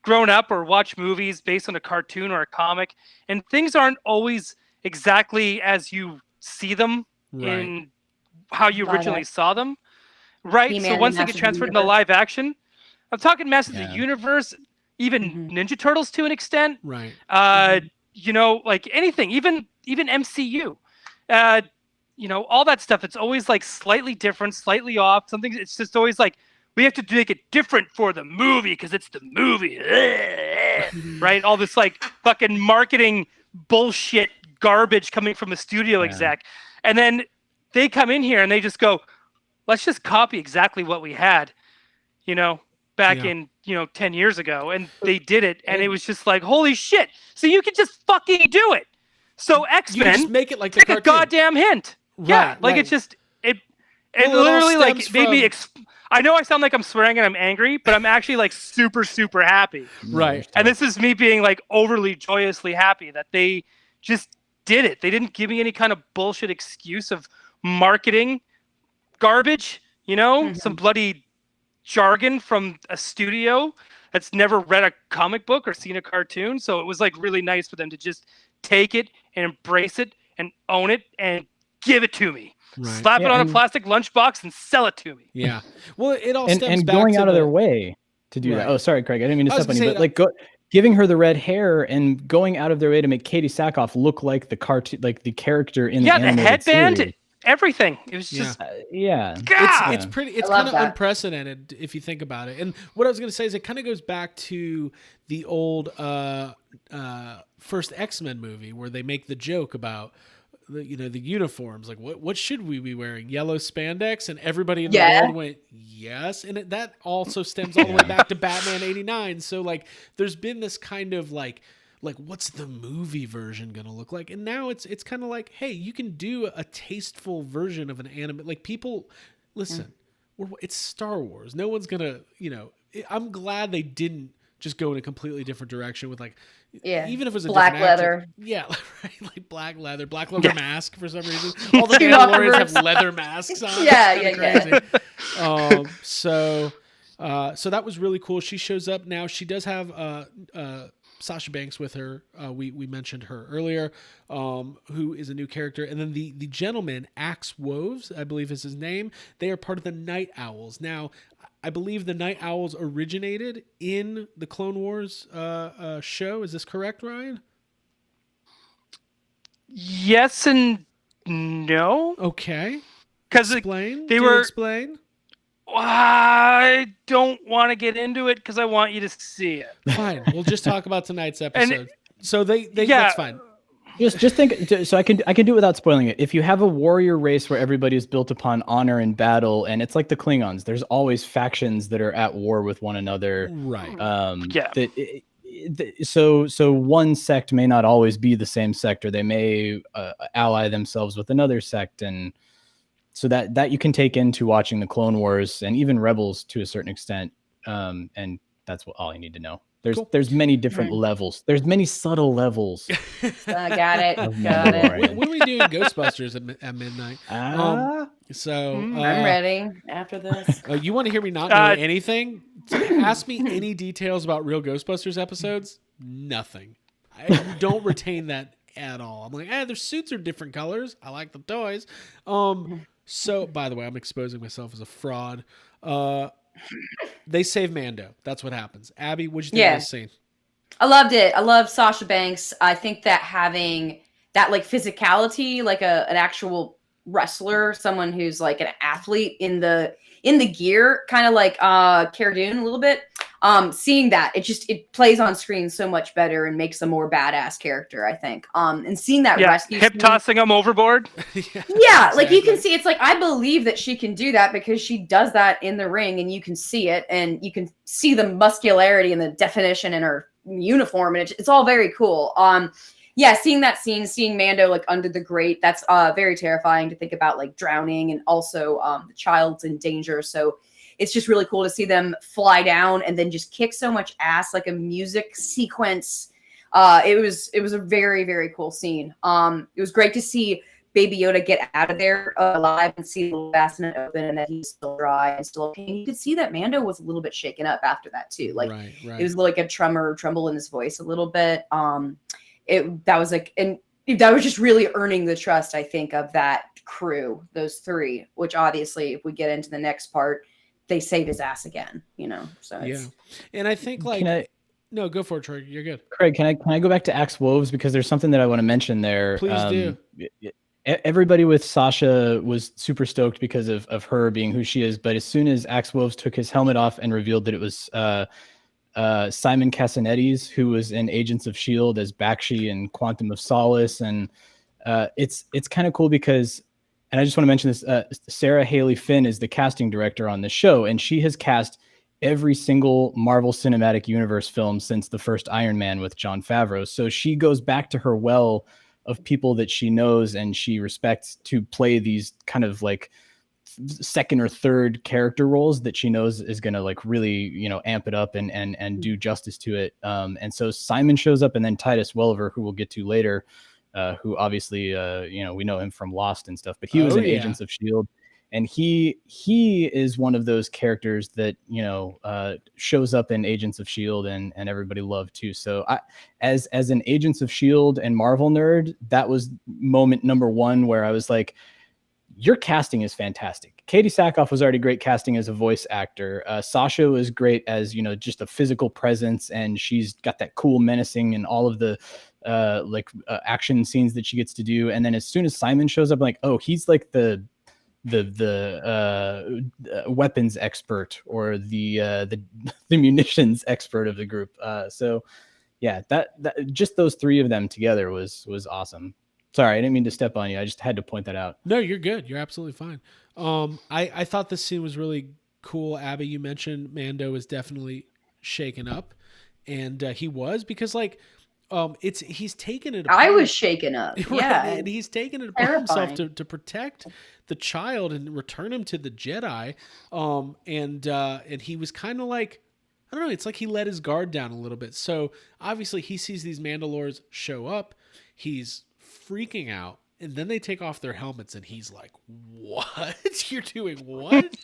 grown up or watch movies based on a cartoon or a comic, and things aren't always exactly as you see them Right. in how you Live originally action. saw them, right? He-Man So and once they Masters get of the transferred into Universe. live action, I'm talking Masters of Yeah. the Universe, even Mhm. Ninja Turtles to an extent. Right. You know, like anything, even MCU. You know, all that stuff. It's always like slightly different, slightly off. Something. It's just always like we have to make it different for the movie because it's the movie, right? All this like fucking marketing bullshit garbage coming from a studio Yeah. exec, and then they come in here and they just go, let's just copy exactly what we had, you know, back Yeah. in, 10 years ago. And they did it. And it was just like, holy shit. So you can just fucking do it. So You can just X-Men, make it like the take a cartoon. goddamn hint. Yeah. Right, Like right. it's just, it Well, it all literally like stems made me, from- I know I sound like I'm swearing and I'm angry, but I'm actually like super, super happy. Right. And this is me being like overly joyously happy that they just did it. They didn't give me any kind of bullshit excuse of marketing garbage, some bloody jargon from a studio that's never read a comic book or seen a cartoon. So it was like really nice for them to just take it and embrace it and own it and give it to me. Right. Slap it Yeah, on a and- plastic lunchbox and sell it to me. Yeah. Well, it all and stems back going to out of the- their way to do Right. that. Oh, sorry, Craig. I didn't mean to I was step on gonna you, say but like giving her the red hair and going out of their way to make Katie Sackhoff look like the cartoon, like the character in The the animated headband, series. everything. It was Yeah. just, Yeah. God. It's pretty. It's I love kind of that. unprecedented if you think about it. And what I was going to say is it kind of goes back to the old first X-Men movie where they make the joke about the uniforms. Like what should we be wearing? Yellow spandex, and everybody in the Yeah. world went yes. And that also stems all the way back to Batman '89. So like, there's been this kind of like what's the movie version gonna look like? And now it's kind of like, hey, you can do a tasteful version of an anime. Like people, listen, it's Star Wars. No one's gonna, I'm glad they didn't just go in a completely different direction with like, Yeah. even if it was a Black different actor. leather. Yeah, right, like black leather mask for some reason. All the Two Mandalorians have Mockingbirds. leather masks on. Yeah, It's yeah, kinda crazy. So that was really cool. She shows up now. She does have Sasha Banks with her. We mentioned her earlier, who is a new character. And then the gentleman, Axe Woves, I believe is his name. They are part of the Night Owls. Now, I believe the Night Owls originated in the Clone Wars show. Is this correct, Ryan? yes and no. Okay. Because Explain. they Do were- explain. I don't want to get into it because I want you to see it. Fine. We'll just talk about tonight's episode. So they Yeah. that's fine. Just think. So I can do it without spoiling it. If you have a warrior race where everybody is built upon honor and battle, and it's like the Klingons, there's always factions that are at war with one another. Right. Yeah. So one sect may not always be the same sect, or they may ally themselves with another sect, and so that you can take into watching the Clone Wars and even Rebels to a certain extent. And that's all you need to know. There's many different levels. There's many subtle levels. Got it. Of Got it. Mandalorian. When are we doing Ghostbusters at midnight? So I'm ready after this. you want to hear me not know anything? Ask me any details about real Ghostbusters episodes. Nothing. I don't retain that at all. I'm like, their suits are different colors. I like the toys. So, by the way, I'm exposing myself as a fraud. They save Mando. That's what happens. Abby, what'd you think of this scene? I loved it. I love Sasha Banks. I think that having that like physicality, like an actual wrestler, someone who's like an athlete in the gear, kind of like Cara Dune a little bit. Seeing that, it plays on screen so much better and makes a more badass character, I think. And seeing that rescue hip scene- tossing them overboard. Yeah, like you can see, it's like, I believe that she can do that because she does that in the ring and you can see it and you can see the muscularity and the definition in her uniform. And it's all very cool. Yeah, seeing that scene, seeing Mando like under the grate, that's very terrifying to think about, like drowning, and also the child's in danger. So it's just really cool to see them fly down and then just kick so much ass, like a music sequence. It was a very, very cool scene. It was great to see Baby Yoda get out of there alive and see the bassinet open and that he's still dry and still okay. And you could see that Mando was a little bit shaken up after that too. Like it was like a tremble in his voice a little bit. That was just really earning the trust, I think, of that crew, those three, which obviously if we get into the next part, they save his ass again, you know. So it's, and I think no, go for it, Troy. You're good. Craig, can I go back to Axe Woves because there's something that I want to mention there. Please do. Everybody with Sasha was super stoked because of her being who she is, but as soon as Axe Woves took his helmet off and revealed that it was Simon Cassinettes, who was in Agents of S.H.I.E.L.D. as Bakshi and Quantum of Solace, and it's kind of cool because, and I just want to mention this, Sarah Haley Finn is the casting director on the show, and she has cast every single Marvel Cinematic Universe film since the first Iron Man with Jon Favreau. So she goes back to her well of people that she knows and she respects to play these kind of like second or third character roles that she knows is going to like really, you know, amp it up and do justice to it. And so Simon shows up, and then Titus Welliver, who we'll get to later, who obviously, you know, we know him from Lost and stuff, but he was in Agents of S.H.I.E.L.D. And he is one of those characters that, you know, shows up in Agents of S.H.I.E.L.D. and everybody loved too. So as an Agents of S.H.I.E.L.D. and Marvel nerd, that was moment number one where I was like, your casting is fantastic. Katie Sackhoff was already great casting as a voice actor. Sasha was great as, you know, just a physical presence, and she's got that cool menacing and all of the action scenes that she gets to do. And then as soon as Simon shows up, I'm like, oh, he's like the weapons expert or the munitions expert of the group. So yeah, that just those three of them together was awesome. Sorry, I didn't mean to step on you. I just had to point that out. No, you're good. You're absolutely fine. I thought this scene was really cool. Abby, you mentioned Mando is definitely shaken up, and he was, because like he's taken it upon, I was shaken up. right? Yeah. And he's taken it upon himself to protect the child and return him to the Jedi. And he was kind of like, I don't know, it's like he let his guard down a little bit. So obviously he sees these Mandalorians show up, he's freaking out, and then they take off their helmets and he's like, what? You're doing what?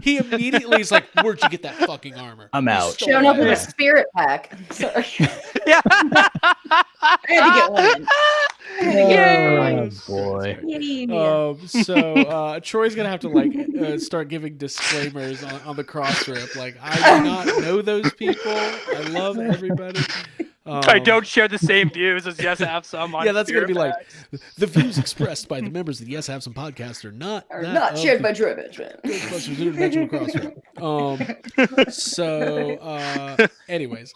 He immediately is like, where'd you get that fucking armor? I'm out. Showing up with a spirit pack. Sorry. Yeah. I had to get one. Oh boy. So Troy's gonna have to like start giving disclaimers on the cross rip. Like, I do not know those people. I love everybody. I don't share the same views as Yes Have Some. On That's gonna be Spirit like, the views expressed by the members of the Yes Have Some podcast are not shared by Troy Benjamin. Anyways,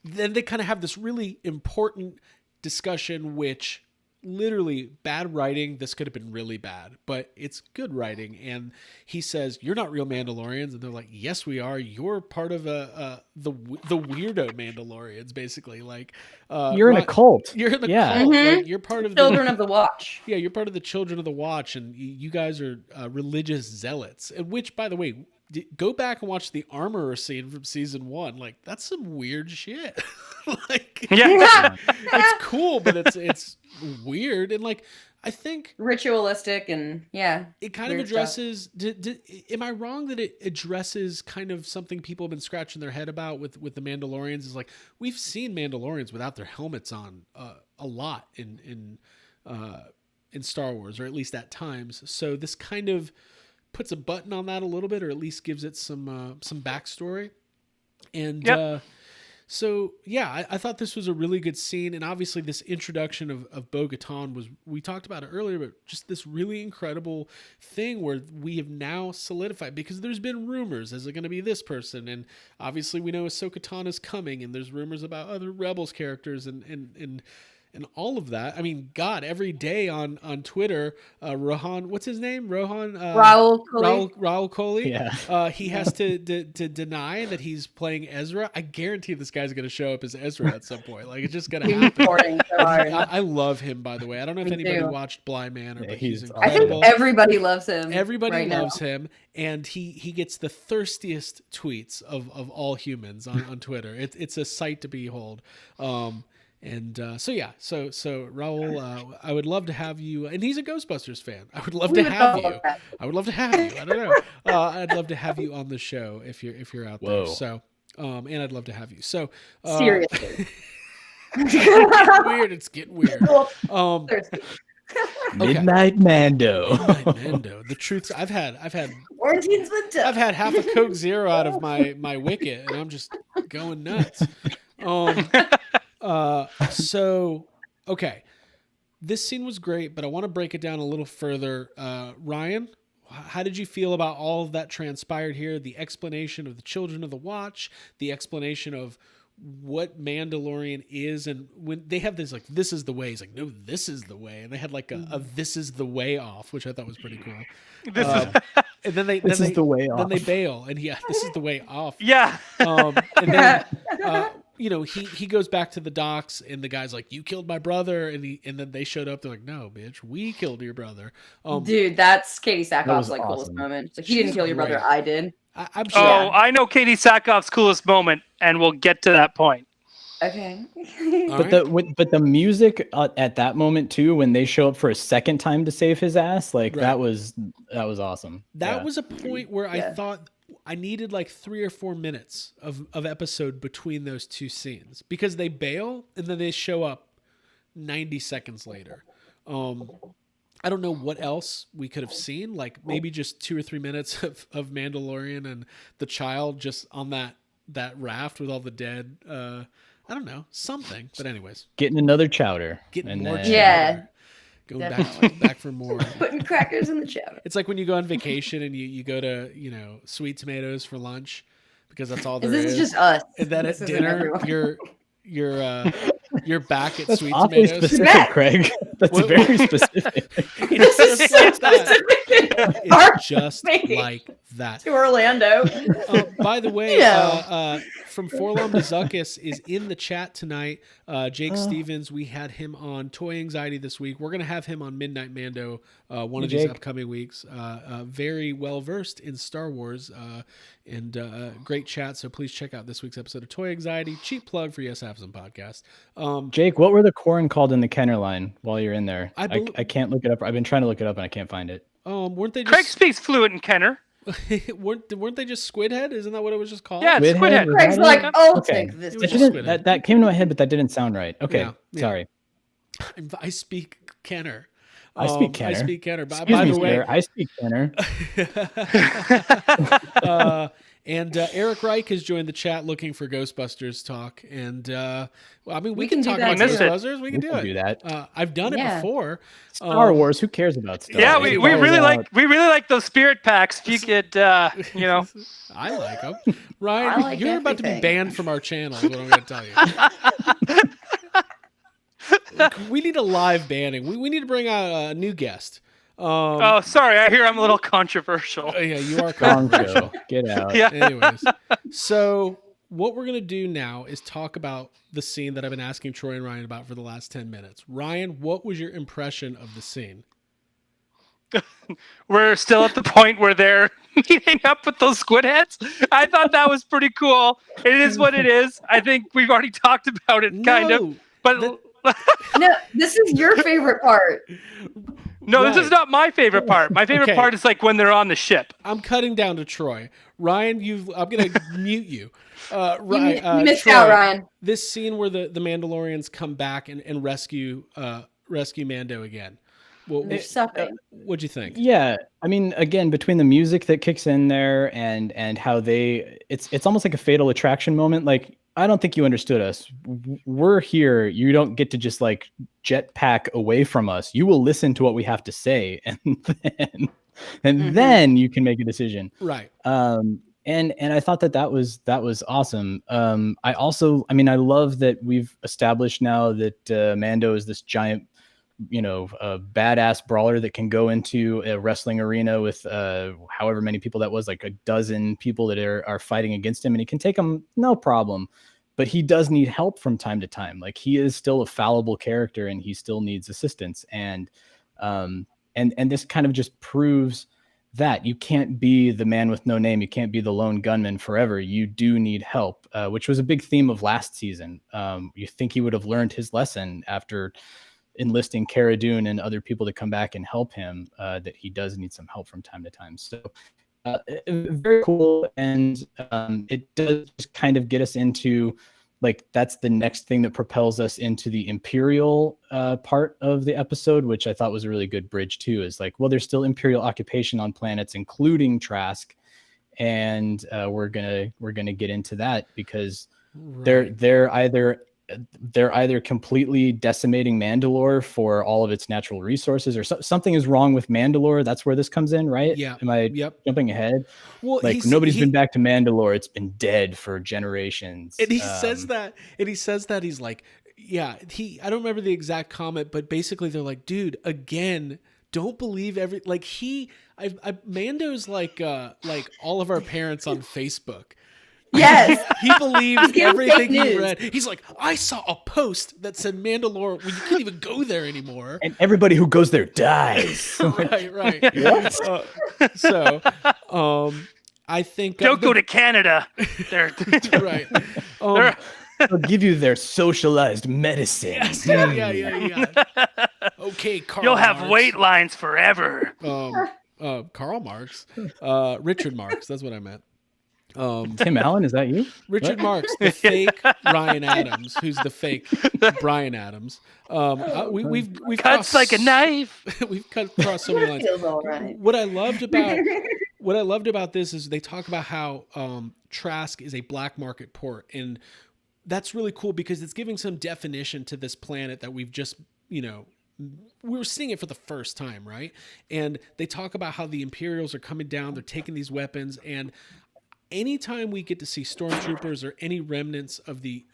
then they kind of have this really important discussion, which literally bad writing. This could have been really bad, but it's good writing. And he says, "You're not real Mandalorians," and they're like, "Yes, we are. You're part of the weirdo Mandalorians, basically. Like, you're in a cult. You're in the Yeah. cult. Mhm. Like, you're part of Children of the Watch. Yeah, you're part of the Children of the Watch, and you guys are religious zealots." And which, by the way, go back and watch the armorer scene from season 1. Like, that's some weird shit. Like, Yeah. it's cool, but it's weird. And like, I think Ritualistic and it kind of addresses. Am I wrong that it addresses kind of something people have been scratching their head about with the Mandalorians? Is like, we've seen Mandalorians without their helmets on a lot in Star Wars, or at least at times. So this kind of puts a button on that a little bit, or at least gives it some backstory. And so yeah, I thought this was a really good scene. And obviously this introduction of Bo-Katan was, we talked about it earlier, but just this really incredible thing where we have now solidified, because there's been rumors, is it going to be this person? And obviously we know Ahsoka Tano is coming, and there's rumors about other Rebels characters and all of that. I mean, God, every day on Twitter, Rohan, what's his name? Raul Kohli. Yeah. He has to deny that he's playing Ezra. I guarantee this guy's going to show up as Ezra at some point. Like, it's just going to happen. I love him, by the way. I don't know if anybody watched Blind Manor, but he's incredible. I think everybody loves him. Everybody loves him, and he gets the thirstiest tweets of all humans on Twitter. It's a sight to behold. And so Raul, I would love to have you, and he's a Ghostbusters fan. I would love We to would have love you. that. I would love to have you. I don't know. I'd love to have you on the show if you're out there. Whoa. So, and I'd love to have you. So, Seriously. it's getting weird. It's getting weird. Thirsty. Midnight Mando. Midnight Mando. The truth. I've had Quarantine's been tough. I've had half a Coke Zero out of my Wicket, and I'm just going nuts. So, okay. This scene was great, but I want to break it down a little further. Ryan, how did you feel about all of that transpired here? The explanation of the Children of the Watch, the explanation of what Mandalorian is, and when they have this, like, this is the way. He's like, no, this is the way. And they had like a this is the way off, which I thought was pretty cool. And then This is the way Then off. they bail, and this is the way off. Yeah. And then, he goes back to the docks, and the guy's like, "You killed my brother," and then they showed up. They're like, "No, bitch, we killed your brother." Dude, that's Katie Sackhoff's was like coolest awesome. moment. It's like, he She's didn't kill your brother, great. I did. I'm sure. Oh, I know Katie Sackhoff's coolest moment, and we'll get to that point. Okay. All But the music at that moment too, when they show up for a second time to save his ass, like Right. that was awesome. That Yeah. was a point where I Yeah. thought I needed like 3 or 4 minutes of episode between those two scenes, because they bail and then they show up 90 seconds later. I don't know what else we could have seen, like maybe just 2 or 3 minutes of Mandalorian and the child just on that raft with all the dead. I don't know, something. But anyways, Getting another chowder. getting more then- chowder. Yeah, Going definitely. back for more. Putting crackers in the chowder. It's like when you go on vacation and you go to, Sweet Tomatoes for lunch, because that's all there This is. is just us. And then This at isn't dinner, everyone. you're back at That's Sweet awfully Tomatoes. specific, Back. Craig. That's What- very specific. It's This is just so like that. specific Our It's just making like that. to Orlando. By the way, Yeah. from Forlom to Zuckus is in the chat tonight. Jake Oh. Stevens, we had him on Toy Anxiety this week. We're going to have him on Midnight Mando one Hey, of these Jake. upcoming weeks. Very well versed in Star Wars and great chat. So please check out this week's episode of Toy Anxiety. Cheap plug for Yes Have Some podcast. Jake, what were the corn called in the Kenner line while you're in there? I bel- I can't look it up. I've been trying to look it up and I can't find it. Weren't they Craig just speaks fluent in Kenner. weren't they just Squidhead? Isn't that what it was just called? Yeah, it's Squidhead? Squidhead. Craig's that like, it? I'll Okay. take this. It was That, just didn't, Squidhead. that came to my head, but that didn't sound right. Okay, Yeah. sorry. I speak Kenner. I speak Kenner. I speak Kenner. By Excuse me, the way, sir. I speak Kenner. and Eric Reich has joined the chat looking for Ghostbusters talk. And we We can can do talk that about too. Ghostbusters. We can do it. do that. I've done it Yeah. before. Star Wars. Who cares about Star Yeah, Wars? we It's all really about- like those spirit packs. If you could, I like them. Ryan, I like you're about to be everything. banned from our channel. Is what I'm going to tell you. We need a live banning. We need to bring out a new guest. oh, sorry, I hear I'm a little controversial. Yeah, you are Gong controversial. show. Get out. Yeah. Anyways, so what we're going to do now is talk about the scene that I've been asking Troy and Ryan about for the last 10 minutes. Ryan, what was your impression of the scene? We're still at the point where they're meeting up with those squid heads. I thought that was pretty cool. It is what it is. I think we've already talked about it, kind of. No, But No, this is your favorite part. no, this Right. is not my favorite part. My favorite Okay. part is like when they're on the ship. I'm cutting down to Troy. Ryan, I'm going to mute you. You missed Troy, out, Ryan. This scene where the Mandalorians come back and rescue Mando again. They're sucking. What'd you think? Yeah, I mean, again, between the music that kicks in there and how it's almost like a Fatal Attraction moment. Like, I don't think you understood us. We're here. You don't get to just like jetpack away from us. You will listen to what we have to say, and then you can make a decision. Right. And I thought that was awesome. I love that we've established now that Mando is this giant, badass brawler that can go into a wrestling arena with however many people that was, like a dozen people that are fighting against him, and he can take them no problem. But he does need help from time to time. Like, he is still a fallible character, and he still needs assistance. And this kind of just proves that you can't be the man with no name. You can't be the lone gunman forever. You do need help, which was a big theme of last season. You think he would have learned his lesson after enlisting Cara Dune and other people to come back and help him, that he does need some help from time to time. So very cool. And it does just kind of get us into, like, that's the next thing that propels us into the Imperial part of the episode, which I thought was a really good bridge too. Is like, well, there's still Imperial occupation on planets, including Trask, and we're gonna get into that because they're either completely decimating Mandalore for all of its natural resources, or something is wrong with Mandalore. That's where this comes in, right? Yeah. Am I jumping ahead? Well, like nobody's been back to Mandalore. It's been dead for generations. And he says that, he's like, yeah, I don't remember the exact comment, but basically they're like, dude, again, don't believe Mando's like all of our parents on Facebook. Yes. He believes everything he news. read. He's like, I saw a post that said Mandalore, well, you can't even go there anymore. And everybody who goes there dies. Right. I think Don't go to Canada. They're right. They'll give you their socialized medicine. Yes. Yeah. Okay, Karl You'll have Marx. wait lines forever. Karl Marx, Richard Marx. That's what I meant. Tim Allen, is that you? Richard Marx, the fake Ryan Adams, who's the fake Brian Adams. We've Cuts crossed, like a knife. We've cut across so many lines. Feels all right. What I loved about this is they talk about how Trask is a black market port, and that's really cool because it's giving some definition to this planet that we've just, we were seeing it for the first time, right? And they talk about how the Imperials are coming down, they're taking these weapons, and anytime we get to see stormtroopers or any remnants of the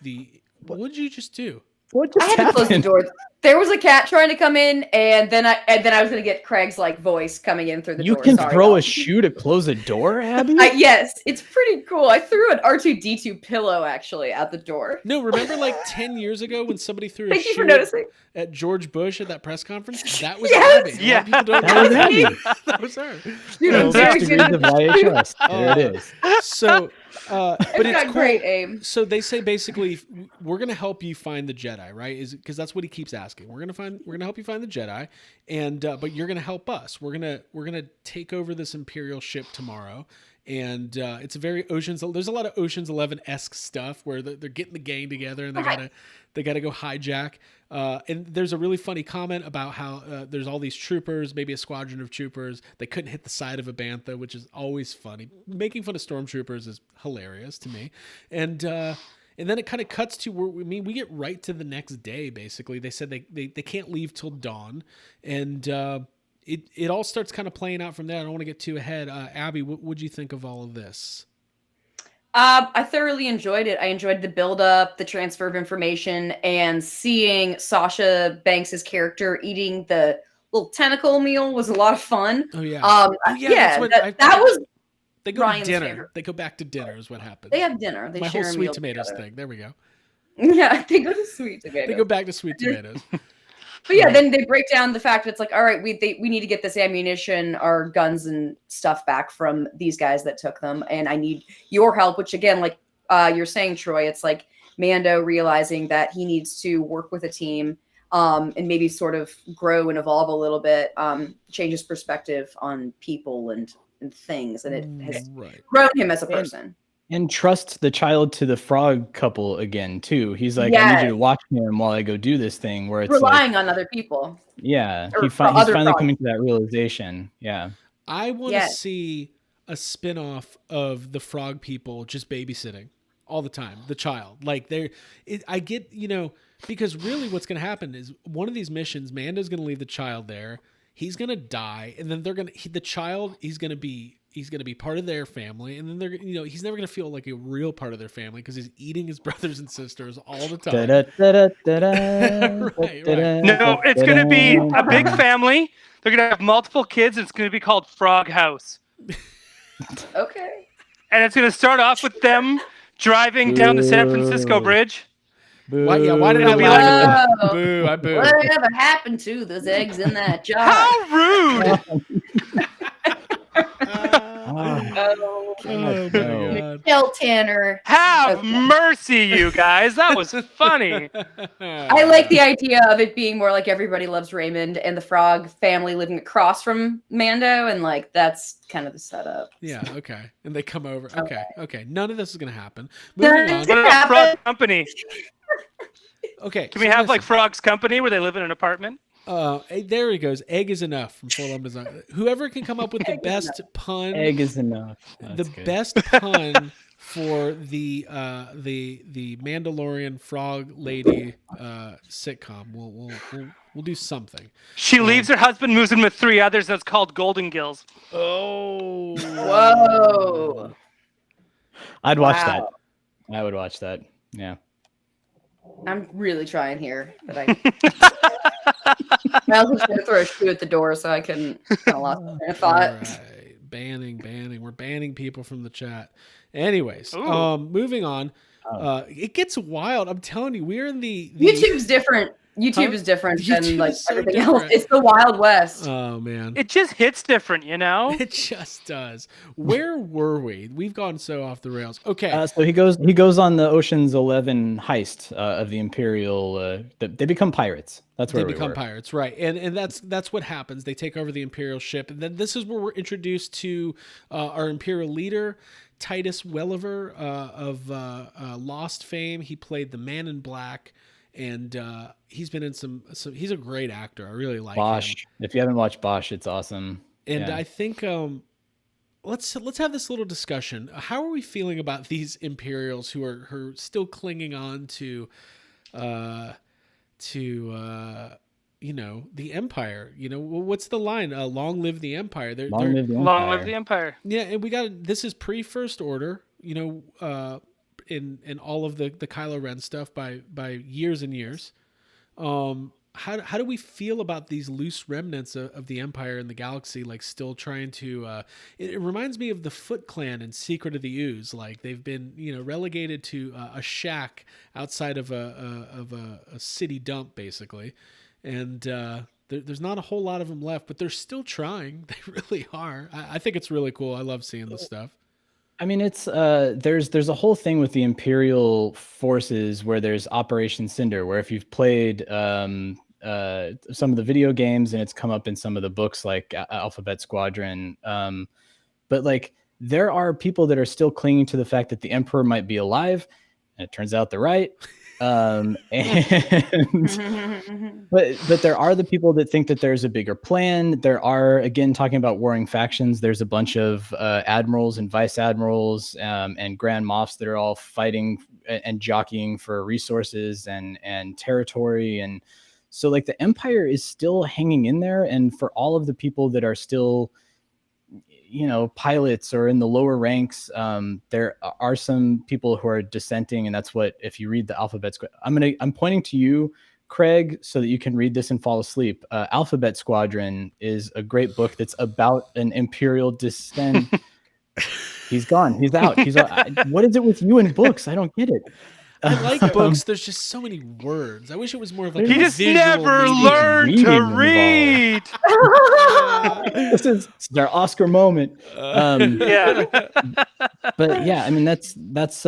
what did you just do? What just I had to close the happened? door. There was a cat trying to come in, and then I was gonna get Craig's like voice coming in through the You door. can Sorry, throw y'all. a shoe to close a door, Abby? Yes, it's pretty cool. I threw an R2D2 pillow actually out the door. No, remember like 10 years ago when somebody threw a Thank you for shoe noticing. at George Bush at that press conference? That was Yes! Abby. A lot of Yeah. people don't That know was Abby. that was her. Dude, Oh, I'm very 6 good. degrees of IHS. There it is. So, but I've it's got cool. great aim. So they say basically, we're gonna help you find the Jedi, right? Is because that's what he keeps asking. We're gonna help you find the Jedi, and but you're gonna help us. We're gonna take over this Imperial ship tomorrow, and it's a very Ocean's. There's a lot of Ocean's 11-esque stuff where they're getting the gang together and they gotta go hijack. And there's a really funny comment about how there's all these troopers, maybe a squadron of troopers. They couldn't hit the side of a bantha, which is always funny. Making fun of stormtroopers is hilarious to me. And then it kind of cuts to where we get right to the next day. Basically, they said they can't leave till dawn, and it all starts kind of playing out from there. I don't want to get too ahead. Abby, what would you think of all of this? I thoroughly enjoyed it. I enjoyed the build-up, the transfer of information, and seeing Sasha Banks' character eating the little tentacle meal was a lot of fun. Oh yeah, Yeah, that's that was. they go Ryan's to dinner. favorite. They go back to dinner is what happens. They have dinner. They My share whole a sweet meal tomatoes together. thing. There we go. Yeah, they go to sweet tomatoes. They go back to sweet tomatoes. But yeah, then they break down the fact that it's like, all right, we need to get this ammunition, our guns and stuff back from these guys that took them, and I need your help. Which again, like you're saying, Troy, it's like Mando realizing that he needs to work with a team, and maybe sort of grow and evolve a little bit, change his perspective on people and things, and it has Right. grown him as a person. And trust the child to the frog couple again, too. He's like, I Yes. need you to watch him while I go do this thing, where it's Relying like, on other people. yeah, or he's other finally frogs. coming to that realization. Yeah. I want to Yes. see a spin-off of the frog people just babysitting all the time, the child. Like I get, because really what's going to happen is one of these missions, Mando's going to leave the child there. He's going to die. And then he's going to be part of their family. And then he's never going to feel like a real part of their family because he's eating his brothers and sisters all the time. Right. No, it's going to be a big family. They're going to have multiple kids. And it's going to be called Frog House. Okay. And it's going to start off with them driving down the San Francisco Bridge. Why did I It'll be laugh at that? Whoa. Boo, I boo. Whatever happened to those eggs in that jar? How rude! Oh, Oh my no. god. Michelle Tanner. Have Okay. mercy, you guys. That was funny. I like the idea of it being more like Everybody Loves Raymond and the Frog family living across from Mando, and like that's kind of the setup. Yeah, okay. And they come over. Okay, okay. None of this is gonna happen. None Moving of on. this- What about happen. Frog Company? Okay. Can we so have like listen. Frog's Company where they live in an apartment? There he goes. Egg is enough from Full Love Design. Whoever can come up with the Egg is best pun, Egg is enough. the That's good. best pun for the Mandalorian Frog Lady sitcom. We'll do something. She leaves her husband, moves in with 3 others. That's called Golden Gills. Oh, Whoa. I'd watch Wow. that. I would watch that. Yeah. I'm really trying here, but I was just gonna throw a shoe at the door, so I couldn't. Kind of lost my train of thought. All right. Banning. We're banning people from the chat. Anyways, Ooh. moving on. Oh. It gets wild. I'm telling you, we're in the YouTube's different. YouTube Huh? is different YouTube than like is so everything different. else. It's the Wild West. Oh man. It just hits different, you know? It just does. Where were we? We've gone so off the rails. Okay. So he goes on the Ocean's 11 heist of the Imperial. They become pirates. That's where They we become were. pirates, right? And that's what happens. They take over the Imperial ship, and then this is where we're introduced to our Imperial leader, Titus Welliver of Lost fame. He played the Man in Black, and he's been in some. He's a great actor. I really like Bosch. him. If you haven't watched Bosch, it's awesome. And Yeah. I think let's have this little discussion. How are we feeling about these Imperials who are still clinging on to the Empire? What's the line? Long live the Empire. Long live the Empire. Long live the Empire. Yeah, and we got this is pre First Order. In all of the Kylo Ren stuff by years and years. How do we feel about these loose remnants of the Empire and the galaxy, like still trying to? It reminds me of the Foot Clan in Secret of the Ooze. Like they've been relegated to a shack outside of a city dump, basically, and there's not a whole lot of them left, but they're still trying. They really are. I think it's really cool. I love seeing this stuff. I mean, it's there's a whole thing with the Imperial Forces where there's Operation Cinder, where if you've played some of the video games and it's come up in some of the books like Alphabet Squadron, but like there are people that are still clinging to the fact that the Emperor might be alive, and it turns out they're right. And but there are the people that think that there's a bigger plan. There are, again, talking about warring factions, there's a bunch of admirals and vice admirals and grand moffs that are all fighting and jockeying for resources and territory. And so like the Empire is still hanging in there. And for all of the people that are still pilots or in the lower ranks, there are some people who are dissenting, and that's what, if you read the Alphabet Squadron, I'm pointing to you, Craig, so that you can read this and fall asleep. Alphabet Squadron is a great book that's about an Imperial descent. He's gone. He's out. What is it with you and books? I don't get it. I like books. There's just so many words. I wish it was more of like He a just visual never medium. learned to Reading read. This is our Oscar moment. Yeah. But yeah, I mean that's there's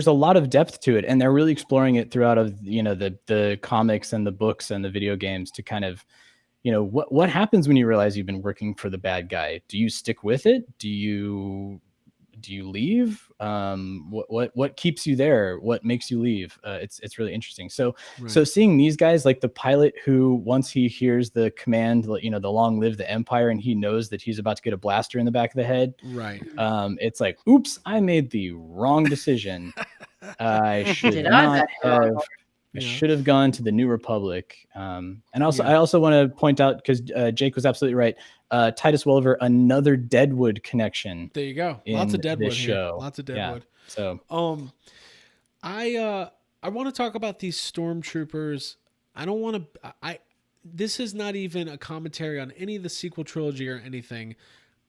a lot of depth to it, and they're really exploring it throughout of the comics and the books and the video games to kind of what happens when you realize you've been working for the bad guy. Do you stick with it? Do you leave? What keeps you there? What makes you leave? It's really interesting. So Right. So seeing these guys, like the pilot who, once he hears the command, the long live the Empire, and he knows that he's about to get a blaster in the back of the head, Right. it's like, oops, I made the wrong decision. I should Did I? not have. I Yeah. should have gone to the New Republic. And also, Yeah. I also want to point out, because Jake was absolutely right. Titus Welliver, another Deadwood connection. There you go. Lots of in Deadwood this here. show. Lots of Yeah. Deadwood. So I want to talk about these stormtroopers. I don't want to. This is not even a commentary on any of the sequel trilogy or anything.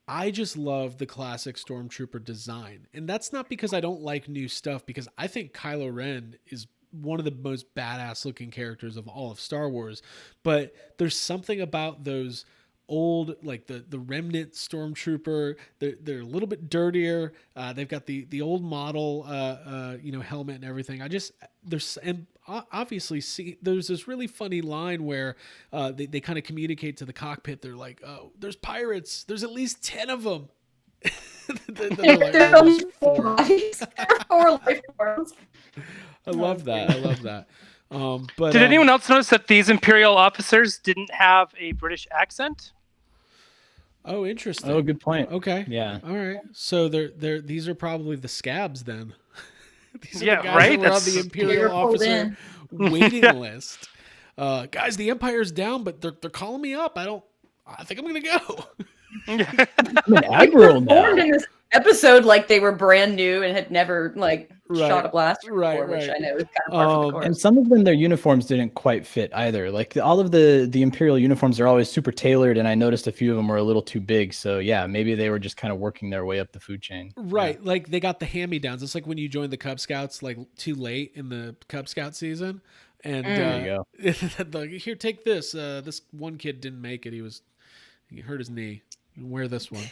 I just love the classic stormtrooper design, and that's not because I don't like new stuff. Because I think Kylo Ren is one of the most badass looking characters of all of Star Wars. But there's something about those old, like the remnant stormtrooper. They're a little bit dirtier. They've got the old model, helmet and everything. Obviously there's this really funny line where they kind of communicate to the cockpit. They're like, oh, there's pirates. There's at least 10 of them. They're like, There's "Oh, only there's 4 four." lives. There are 4 life forms. I love that. But Did anyone else notice that these Imperial officers didn't have a British accent? Oh, interesting. Oh, good point. Okay. Yeah. All right. So these are probably the scabs then. These are Yeah, the guys right? that were on the That's- They were Imperial pulled officer in. waiting Yeah. list. Guys, the Empire's down, but they're calling me up. I think I'm gonna go. I'm an admiral now. Performed in this episode like they were brand new and had never shot a blaster before, which I know is kind of par for the course. And some of them, their uniforms didn't quite fit either. Like all of the Imperial uniforms are always super tailored, and I noticed a few of them were a little too big. So yeah, maybe they were just kind of working their way up the food chain. Right. Like they got the hand-me-downs. It's like when you join the Cub Scouts like too late in the Cub Scout season. And There you like, here, take this. This one kid didn't make it. He hurt his knee. Wear this one.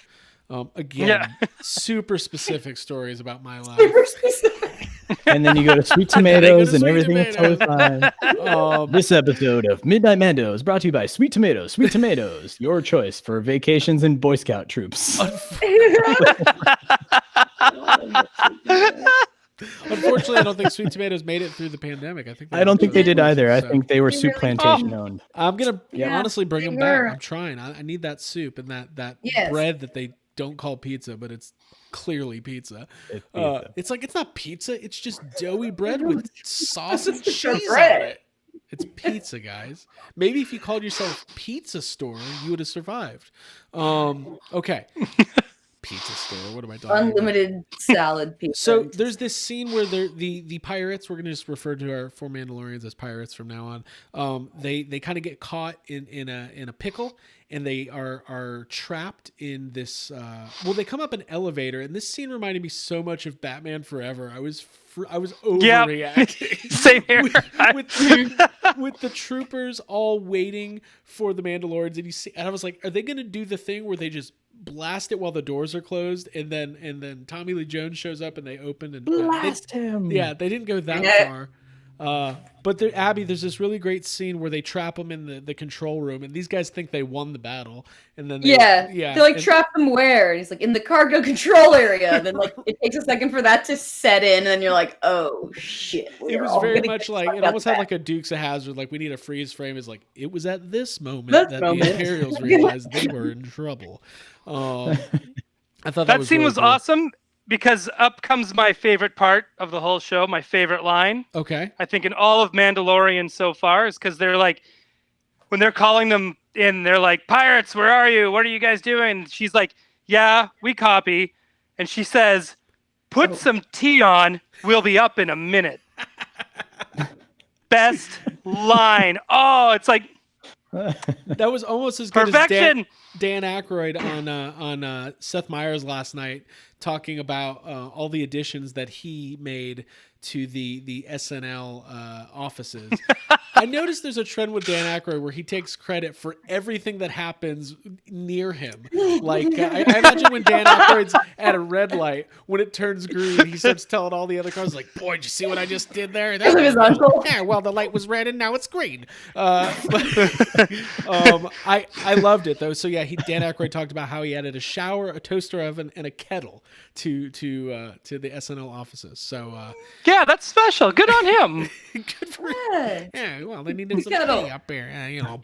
Again, super specific stories about my life. Super specific. And then you go to Sweet They go Tomatoes, to and Sweet everything is totally fine. This episode of Midnight Mando is brought to you by Sweet Tomatoes. Sweet Tomatoes, your choice for vacations and Boy Scout troops. Unfortunately, I don't think Sweet Tomatoes made it through the pandemic. I don't think they did either. I So- think they were They soup really- plantation owned. I'm gonna Yeah, honestly bring they them were. back. I'm trying. I need that soup and that Yes. bread that they don't call pizza, but it's clearly pizza. It's pizza. It's like it's not pizza. It's just doughy bread with sauce and It's just cheese on bread. it. It's pizza, guys. Maybe if you called yourself Pizza Store, you would have survived. Okay. Pizza Store. What am I talking about? Unlimited salad pizza. So there's this scene where the pirates, we're gonna just refer to our 4 Mandalorians as pirates from now on. They kind of get caught in a pickle, and they are trapped in this. They come up an elevator, and this scene reminded me so much of Batman Forever. I was Yeah. overreacting. Same here. with the troopers all waiting for the Mandalorians, and I was like, are they gonna do the thing where they just blast it while the doors are closed, and then Tommy Lee Jones shows up and they open and Blast him. yeah, they didn't go that Yeah. far. But Abby, there's this really great scene where they trap them in the control room, and these guys think they won the battle, and then They're like, and- trap them where? And he's like, in the cargo control area. And then it takes a second for that to set in, and then you're like, oh shit. It we're was all very gonna much get like fucked it up almost had fast. like a Dukes of Hazzard. Like we need a freeze frame. Is like it was at this moment That that moment. the Imperials realized they were in trouble. I thought That scene really was cool. awesome because up comes my favorite part of the whole show, my favorite line. Okay. I think in all of Mandalorian so far is because they're like, when they're calling them in, they're like, pirates, where are you? What are you guys doing? And she's like, yeah, we copy. And she says, put some tea on. We'll be up in a minute. Best line. Oh, it's like That was almost as good as perfection. Dan Aykroyd on Seth Meyers last night, talking about all the additions that he made to the SNL offices. I noticed there's a trend with Dan Aykroyd where he takes credit for everything that happens near him. Like I imagine when Dan Aykroyd's at a red light, when it turns green, he starts telling all the other cars like, "Boy, did you see what I just did there? That His uncle. yeah, well, the light was red and now it's green." I loved it though. So yeah, Dan Aykroyd talked about how he added a shower, a toaster oven, and a kettle to the SNL offices. So Yeah, that's special. Good on him. good for Yeah. yeah. Well, they needed some Kettle. tea up there.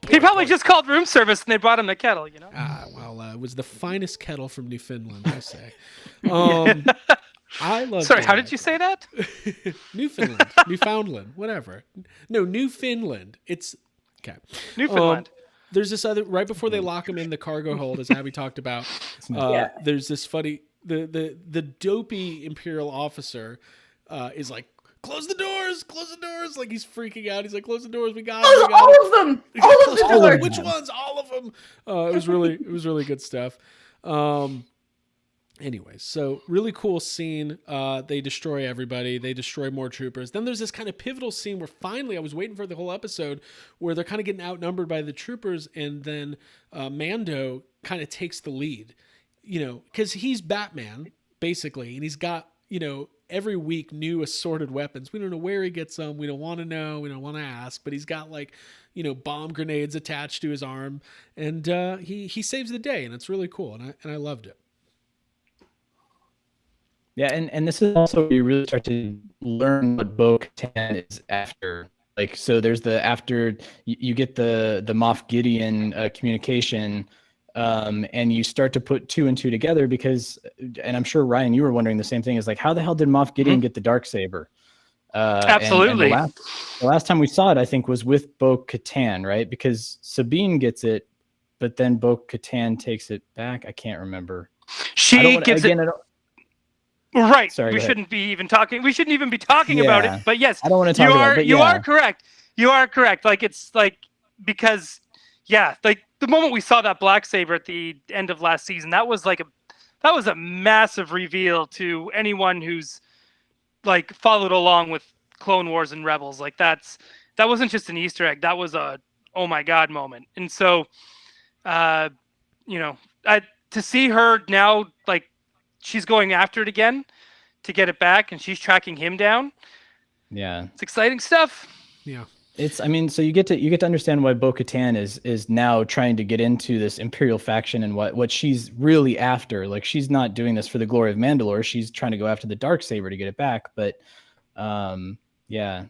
He probably just called room service and they brought him the kettle, you know? it was the finest kettle from Newfoundland, I say. I love. Sorry, how did you say that? Newfoundland, whatever. No, Newfoundland. It's okay. Newfoundland. There's this other right before they lock him in the cargo hold, as Abby talked about. Yeah. There's this funny the dopey Imperial officer is like, close the doors, like he's freaking out. He's like, close the doors, we got it, we got it. All of them. All of the All of doors. Which ones? All of them. It was really good stuff. Anyways, so really cool scene. They destroy everybody. They destroy more troopers. Then there's this kind of pivotal scene where finally, I was waiting for the whole episode, where they're kind of getting outnumbered by the troopers, and then Mando kind of takes the lead. Because he's Batman basically, and he's got every week new assorted weapons. We don't know where he gets them. We don't want to know. We don't want to ask. But he's got bomb grenades attached to his arm, and he saves the day, and it's really cool, and I loved it. Yeah, and this is also where you really start to learn what Bo-Katan is after. Like, so there's after you get the Moff Gideon communication, and you start to put two and two together because, and I'm sure Ryan, you were wondering the same thing, is like, how the hell did Moff Gideon get the Darksaber? Absolutely. And the last time we saw it, I think, was with Bo-Katan, right? Because Sabine gets it, but then Bo-Katan takes it back. I can't remember. She gives it. Right. Sorry, we shouldn't even be talking about it. But yes, I don't want to talk about it. But you are correct. You are correct. Like, it's like, because like the moment we saw that black saber at the end of last season, that was a massive reveal to anyone who's like followed along with Clone Wars and Rebels. Like, that wasn't just an Easter egg. That was a oh my god moment. And so, to see her now, like, she's going after it again to get it back, and she's tracking him down. Yeah, it's exciting stuff. Yeah, so you get to understand why Bo-Katan is now trying to get into this Imperial faction and what she's really after. Like, she's not doing this for the glory of Mandalore. She's trying to go after the Darksaber to get it back. But yeah,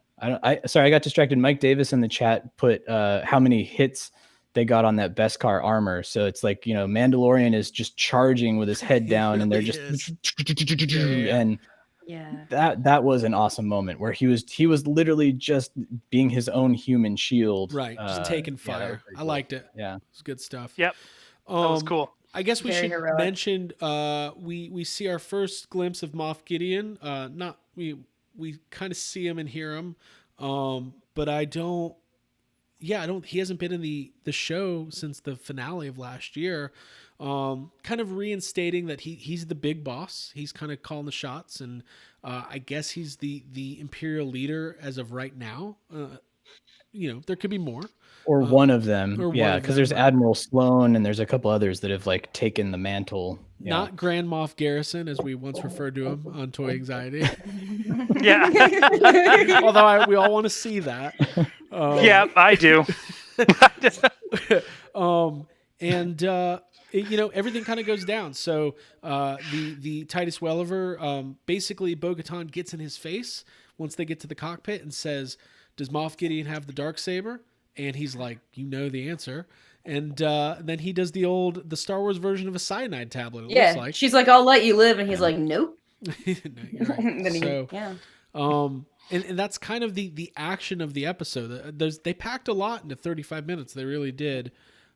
sorry, I got distracted. Mike Davis in the chat put how many hits they got on that Beskar armor. So it's like, Mandalorian is just charging with his head down, and they're just and that was an awesome moment where he was literally just being his own human shield. Right. Just taking fire. I liked it. Yeah. It was good stuff. Yep. That was cool. I guess we should heroic. mention we see our first glimpse of Moff Gideon. We kind of see him and hear him. But he hasn't been in the show since the finale of last year. Kind of reinstating that he's the big boss. He's kind of calling the shots, and I guess he's the Imperial leader as of right now. There could be more. Or one of them. Because there's Admiral Sloan, and there's a couple others that have like taken the mantle. Yeah. Not Grand Moff Garrison, as we once referred to him on Toy Anxiety. Yeah. Although we all want to see that. Yeah, I do. Everything kind of goes down. So the Titus Welliver, basically Bo-Katan gets in his face once they get to the cockpit and says, "Does Moff Gideon have the Darksaber?" And he's like, the answer. And then he does the Star Wars version of a cyanide tablet. It looks like. She's like, "I'll let you live," and he's like, "Nope." No, you're right. And that's kind of the action of the episode. They packed a lot into 35 minutes. They really did.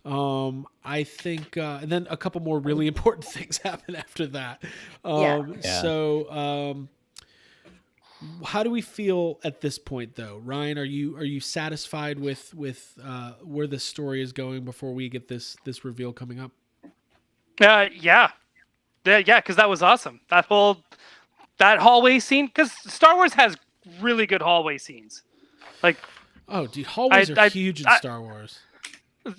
I think, and then a couple more really important things happen after that. So, how do we feel at this point, though? Ryan, are you satisfied with where the story is going before we get this reveal coming up? Yeah, because that was awesome. That hallway scene, because Star Wars has really good hallway scenes. Like, oh, dude, hallways are huge in Star Wars.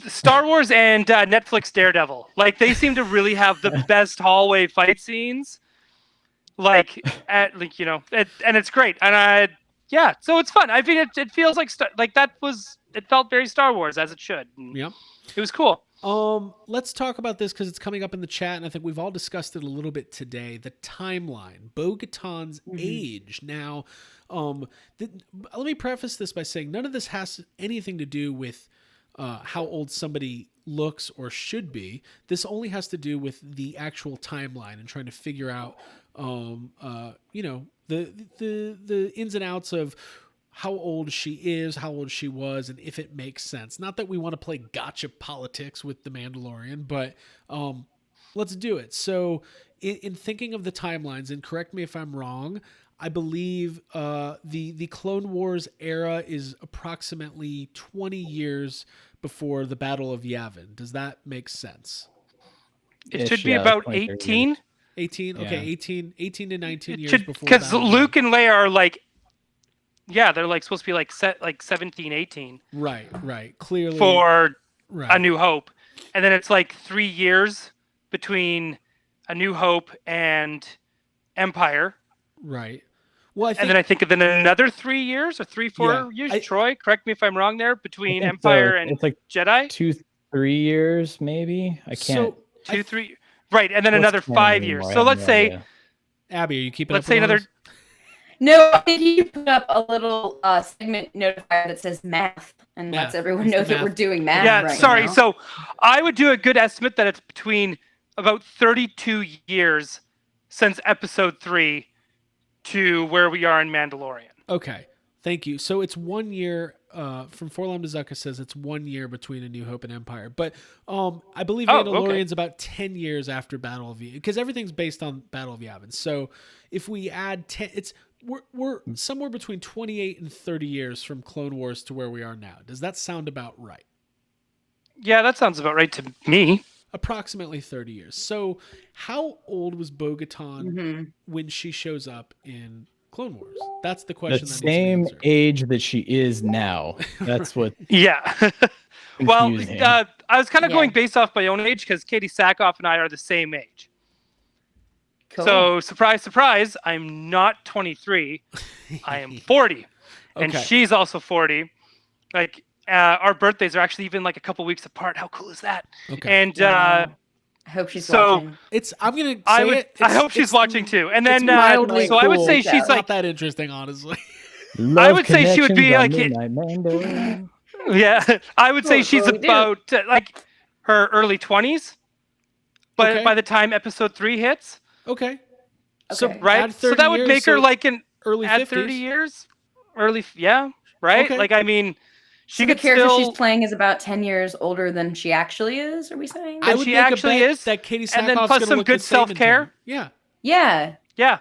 Star Wars and Netflix Daredevil, like, they seem to really have the best hallway fight scenes. And it's great, and so it's fun. I mean, it feels like it felt very Star Wars, as it should. Yeah, it was cool. Let's talk about this because it's coming up in the chat, and I think we've all discussed it a little bit today. The timeline, Bo-Katan's age. Now, let me preface this by saying none of this has anything to do with how old somebody looks or should be. This only has to do with the actual timeline and trying to figure out, the ins and outs of how old she is, how old she was, and if it makes sense. Not that we want to play gotcha politics with The Mandalorian, but let's do it. So in thinking of the timelines, and correct me if I'm wrong, I believe the Clone Wars era is approximately 20 years before the Battle of Yavin. Does that make sense? It should be about 18. 18. Okay, Yeah. 18 to 19 years before. Because Battle of Luke and Leia are like, yeah, they're like supposed to be like 17, 18 Right. Clearly for right. A New Hope, and then it's like 3 years between A New Hope and Empire. Right. Well, And then I think another 3 years or 4 years. Troy, correct me if I'm wrong there, between Empire and it's like Jedi. 2-3 years, maybe. I can't. So 2-3, right, and then What's another canon 5 anymore? years. I So have let's no say, idea. Abby, are you keeping let's up say with all another. this? No, I think you put up a little segment notifier that says math and Math. lets everyone It's know the that math. we're doing math. Yeah, right sorry. now. So I would do a good estimate that it's between about 32 years since episode 3 to where we are in Mandalorian. Okay. Thank you. So it's 1 year from Forlom to Zucka says it's 1 year between A New Hope and Empire. But I believe Mandalorian's about 10 years after Battle of Yavin, because everything's based on Battle of Yavin. So if we add 10, we're somewhere between 28 and 30 years from Clone Wars to where we are now. Does that sound about right? Yeah, that sounds about right to me. Approximately 30 years. So how old was Bo-Katan when she shows up in Clone Wars? That's the The question. That same needs to be answered. age that she is now. That's what. Yeah. Well, confusing. I was kind of Yeah. going based off my own age because Katie Sackhoff and I are the same age. Cool. So, surprise, surprise, I'm not 23. I am 40. And Okay. she's also 40. Like, our birthdays are actually even like a couple weeks apart. How cool is that? Okay. And Wow. I hope she's so- watching. I'm gonna say I it's hope she's watching too. And then, mildly so I would cool. say It's she's Not like, that interesting, honestly. I would say she would be Love like- Midnight Mando. yeah, I would say Cool, she's totally do. about like her early 20s. But Okay. by the time episode 3 hits, Okay. So Okay. right? add So 30 that would years, make her so like an early add 50s. 30 years, yeah, right? Okay. Like I mean, she So the could character still, she's playing is about 10 years older than she actually is, are we saying? I than would she make actually a bet is, that Katie and then Sackhoff's plus gonna some look good the same in 10 self-care. years. Yeah. Yeah. Yeah,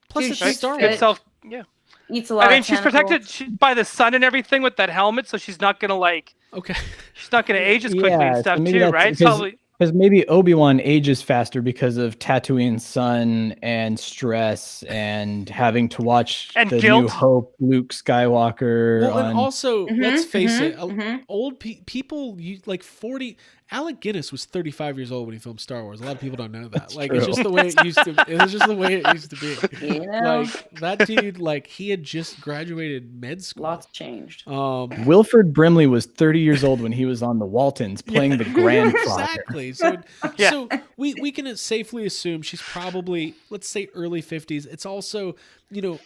Plus Dude, it's she's Star fit. Wars. yeah. Eats a lot I mean, of she's tentacles. protected by the sun and everything with that helmet, so she's not gonna like, Okay. she's not gonna age as quickly and Yeah, stuff so maybe too, that's right? because- Probably. Because maybe Obi-Wan ages faster because of Tatooine's sun and stress and having to watch And the guilt. New Hope Luke Skywalker Well, and on. also, Mhm, let's face it, mhm. old people, like 40. Alec Guinness was 35 years old when he filmed Star Wars. A lot of people don't know that. That's Like, it's true. just the way it used to. It was just the way it used to be. You know, Like that dude, like he had just graduated med school. lots changed. Wilford Brimley was 30 years old when he was on the Waltons playing the grandfather. Exactly. So, Yeah. so we can safely assume she's probably, let's say, early 50s. It's also,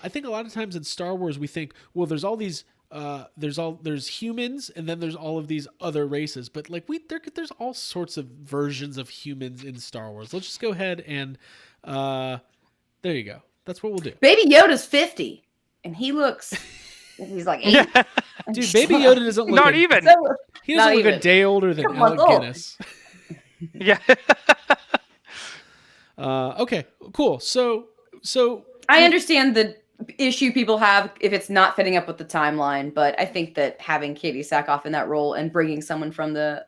I think a lot of times in Star Wars we think, well, there's all these, there's humans, and then there's all of these other races. But like there's all sorts of versions of humans in Star Wars. Let's just go ahead and, there you go. That's what we'll do. Baby Yoda's 50, and he looks, he's like 8. Yeah. Dude, Baby Yoda doesn't look Not a- even. So, He doesn't Not look a even. day older than Come on, Alec old. Guinness. Yeah. Okay, cool. So I understand the issue people have if it's not fitting up with the timeline, but I think that having Katie Sackhoff in that role and bringing someone from the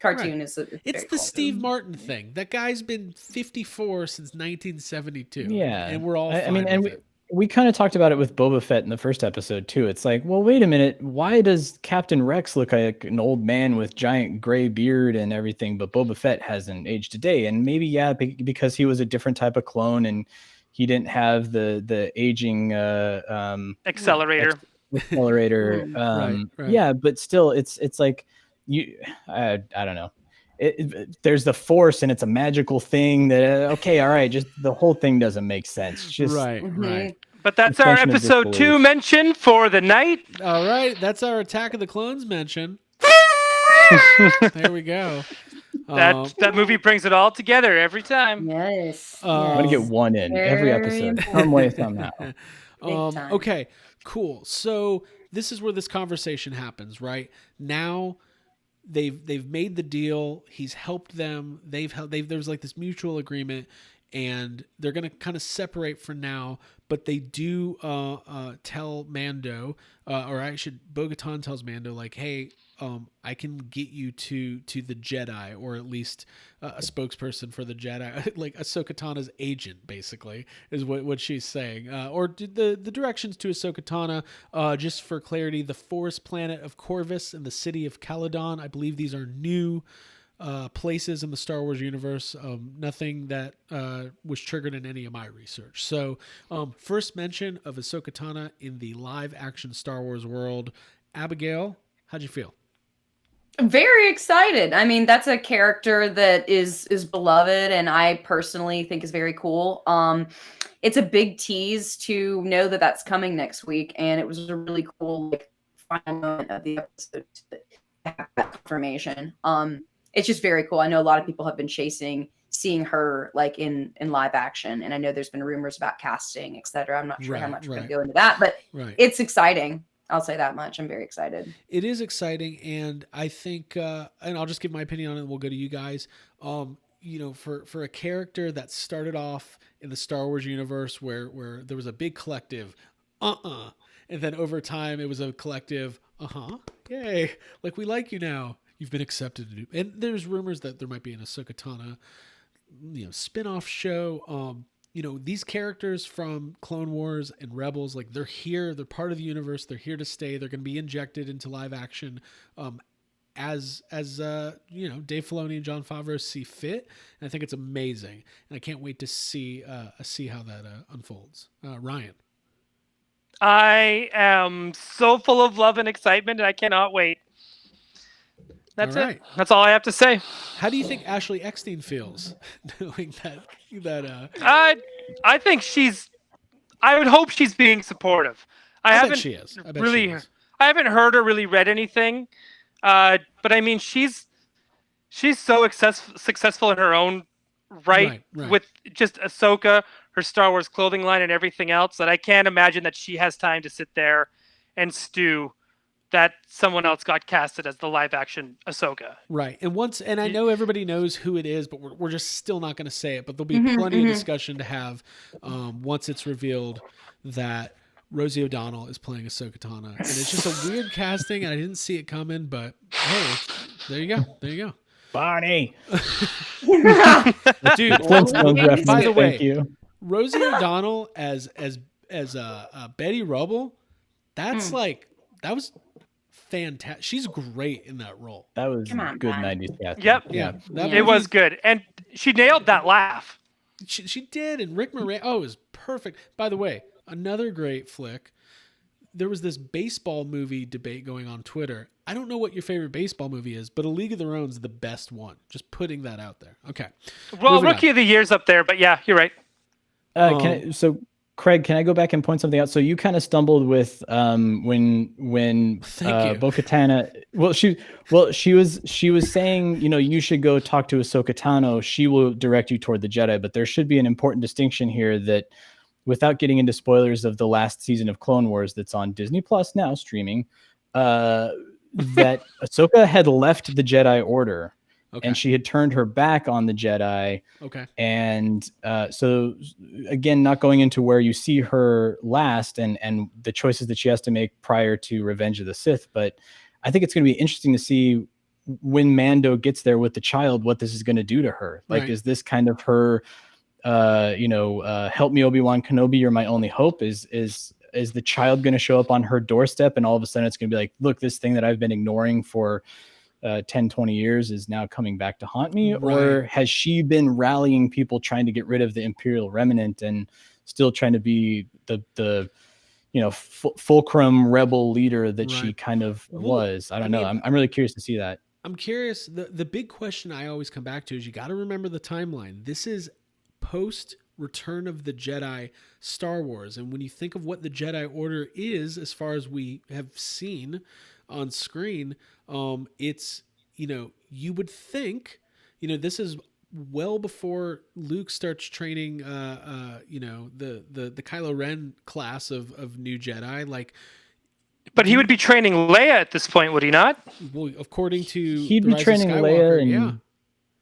cartoon is it's very the cool. Steve Martin thing. That guy's been 54 since 1972. Yeah. and we're all. I mean, fine and with it. we kind of talked about it with Boba Fett in the first episode too. It's like, well, wait a minute. Why does Captain Rex look like an old man with giant gray beard and everything, but Boba Fett hasn't aged a day? And maybe, yeah, because he was a different type of clone and he didn't have the aging Accelerator. accelerator. Right. Yeah, but still, it's like I don't know. There's the Force and it's a magical thing that okay, all right, just the whole thing doesn't make sense. Just Right. Mhm. But that's our Suspension of episode 2 disbelief. mention for the night. All right. That's our Attack of the Clones mention. There we go. That movie brings it all together every time. Yes. I'm I'm gonna get yes. one in every Very episode, important. some way somehow. time. Okay. Cool. So this is where this conversation happens. Right now, they've made the deal. He's helped them. There's like this mutual agreement. and they're going to kind of separate for now, but they do tell Mando, Bo-Katan tells Mando, like, hey, I can get you to the Jedi, or at least a spokesperson for the Jedi, like Ahsoka Tana's agent, basically, is what she's saying. Or the directions to Ahsoka Tana, just for clarity, the forest planet of Corvus and the city of Caledon. I believe these are new places in the Star Wars universe. Nothing that was triggered in any of my research. So, first mention of Ahsoka Tana in the live action Star Wars world. Abigail, how'd you feel? Very excited. I mean, that's a character that is beloved, and I personally think is very cool. It's a big tease to know that that's coming next week, and it was a really cool like final moment of the episode to have that confirmation. It's just very cool. I know a lot of people have been chasing seeing her like in live action, and I know there's been rumors about casting, etc. I'm not sure how much we're going to go into that, but it's exciting. I'll say that much. I'm very excited. It is exciting, and I think, and I'll just give my opinion on it, and we'll go to you guys. You know, for a character that started off in the Star Wars universe where there was a big collective, and then over time it was a collective, yay, like we like you now. You've been accepted, and there's rumors that there might be an Ahsoka Tana, spin-off show. These characters from Clone Wars and Rebels, like they're here, they're part of the universe, they're here to stay, they're going to be injected into live action as Dave Filoni and Jon Favreau see fit, and I think it's amazing, and I can't wait to see how that unfolds. Ryan. I am so full of love and excitement, and I cannot wait. That's all right. it. That's all I have to say. How do you think Ashley Eckstein feels knowing that? I think I would hope she's being supportive. I bet she is. I haven't heard or really read anything, but I mean, she's so successful in her own right. With just Ahsoka, her Star Wars clothing line, and everything else, that I can't imagine that she has time to sit there and stew that someone else got casted as the live action Ahsoka. Right. And I know everybody knows who it is, but we're just still not going to say it, but there'll be plenty of discussion to have once it's revealed that Rosie O'Donnell is playing Ahsoka Tana. And it's just a weird casting, and I didn't see it coming, but hey, there you go. Barney. Dude, by the way, thank you. Rosie O'Donnell as Betty Rubble, that was fantastic. She's great in that role. That was good 90s casting. Yep. Yeah. It was good. And she nailed that laugh. She did. And Rick Moranis, it was perfect. By the way, another great flick. There was this baseball movie debate going on Twitter. I don't know what your favorite baseball movie is, but A League of Their Own is the best one. Just putting that out there. Okay. Well, Rookie of the Year's up there, but yeah, you're right. Craig, can I go back and point something out? So you kind of stumbled with when Bo-Katan. She was saying, you should go talk to Ahsoka Tano. She will direct you toward the Jedi. But there should be an important distinction here that, without getting into spoilers of the last season of Clone Wars that's on Disney Plus now streaming, that Ahsoka had left the Jedi Order. Okay. And she had turned her back on the Jedi. Okay. And so, again, not going into where you see her last and the choices that she has to make prior to Revenge of the Sith, but I think it's going to be interesting to see when Mando gets there with the child, what this is going to do to her. Like, is this kind of her, help me, Obi-Wan Kenobi, you're my only hope? Is the child going to show up on her doorstep and all of a sudden it's going to be like, look, this thing that I've been ignoring for 10, 20 years is now coming back to haunt me? Right. Or has she been rallying people trying to get rid of the Imperial remnant and still trying to be the fulcrum rebel leader that she kind of was? I don't know. I'm really curious to see that. I'm curious. The big question I always come back to is you got to remember the timeline. This is post Return of the Jedi Star Wars. And when you think of what the Jedi Order is, as far as we have seen on screen, it's, you would think, this is well before Luke starts training, the Kylo Ren class of new Jedi. But he would be training Leia at this point, would he not? Well, according to he'd be training Leia, and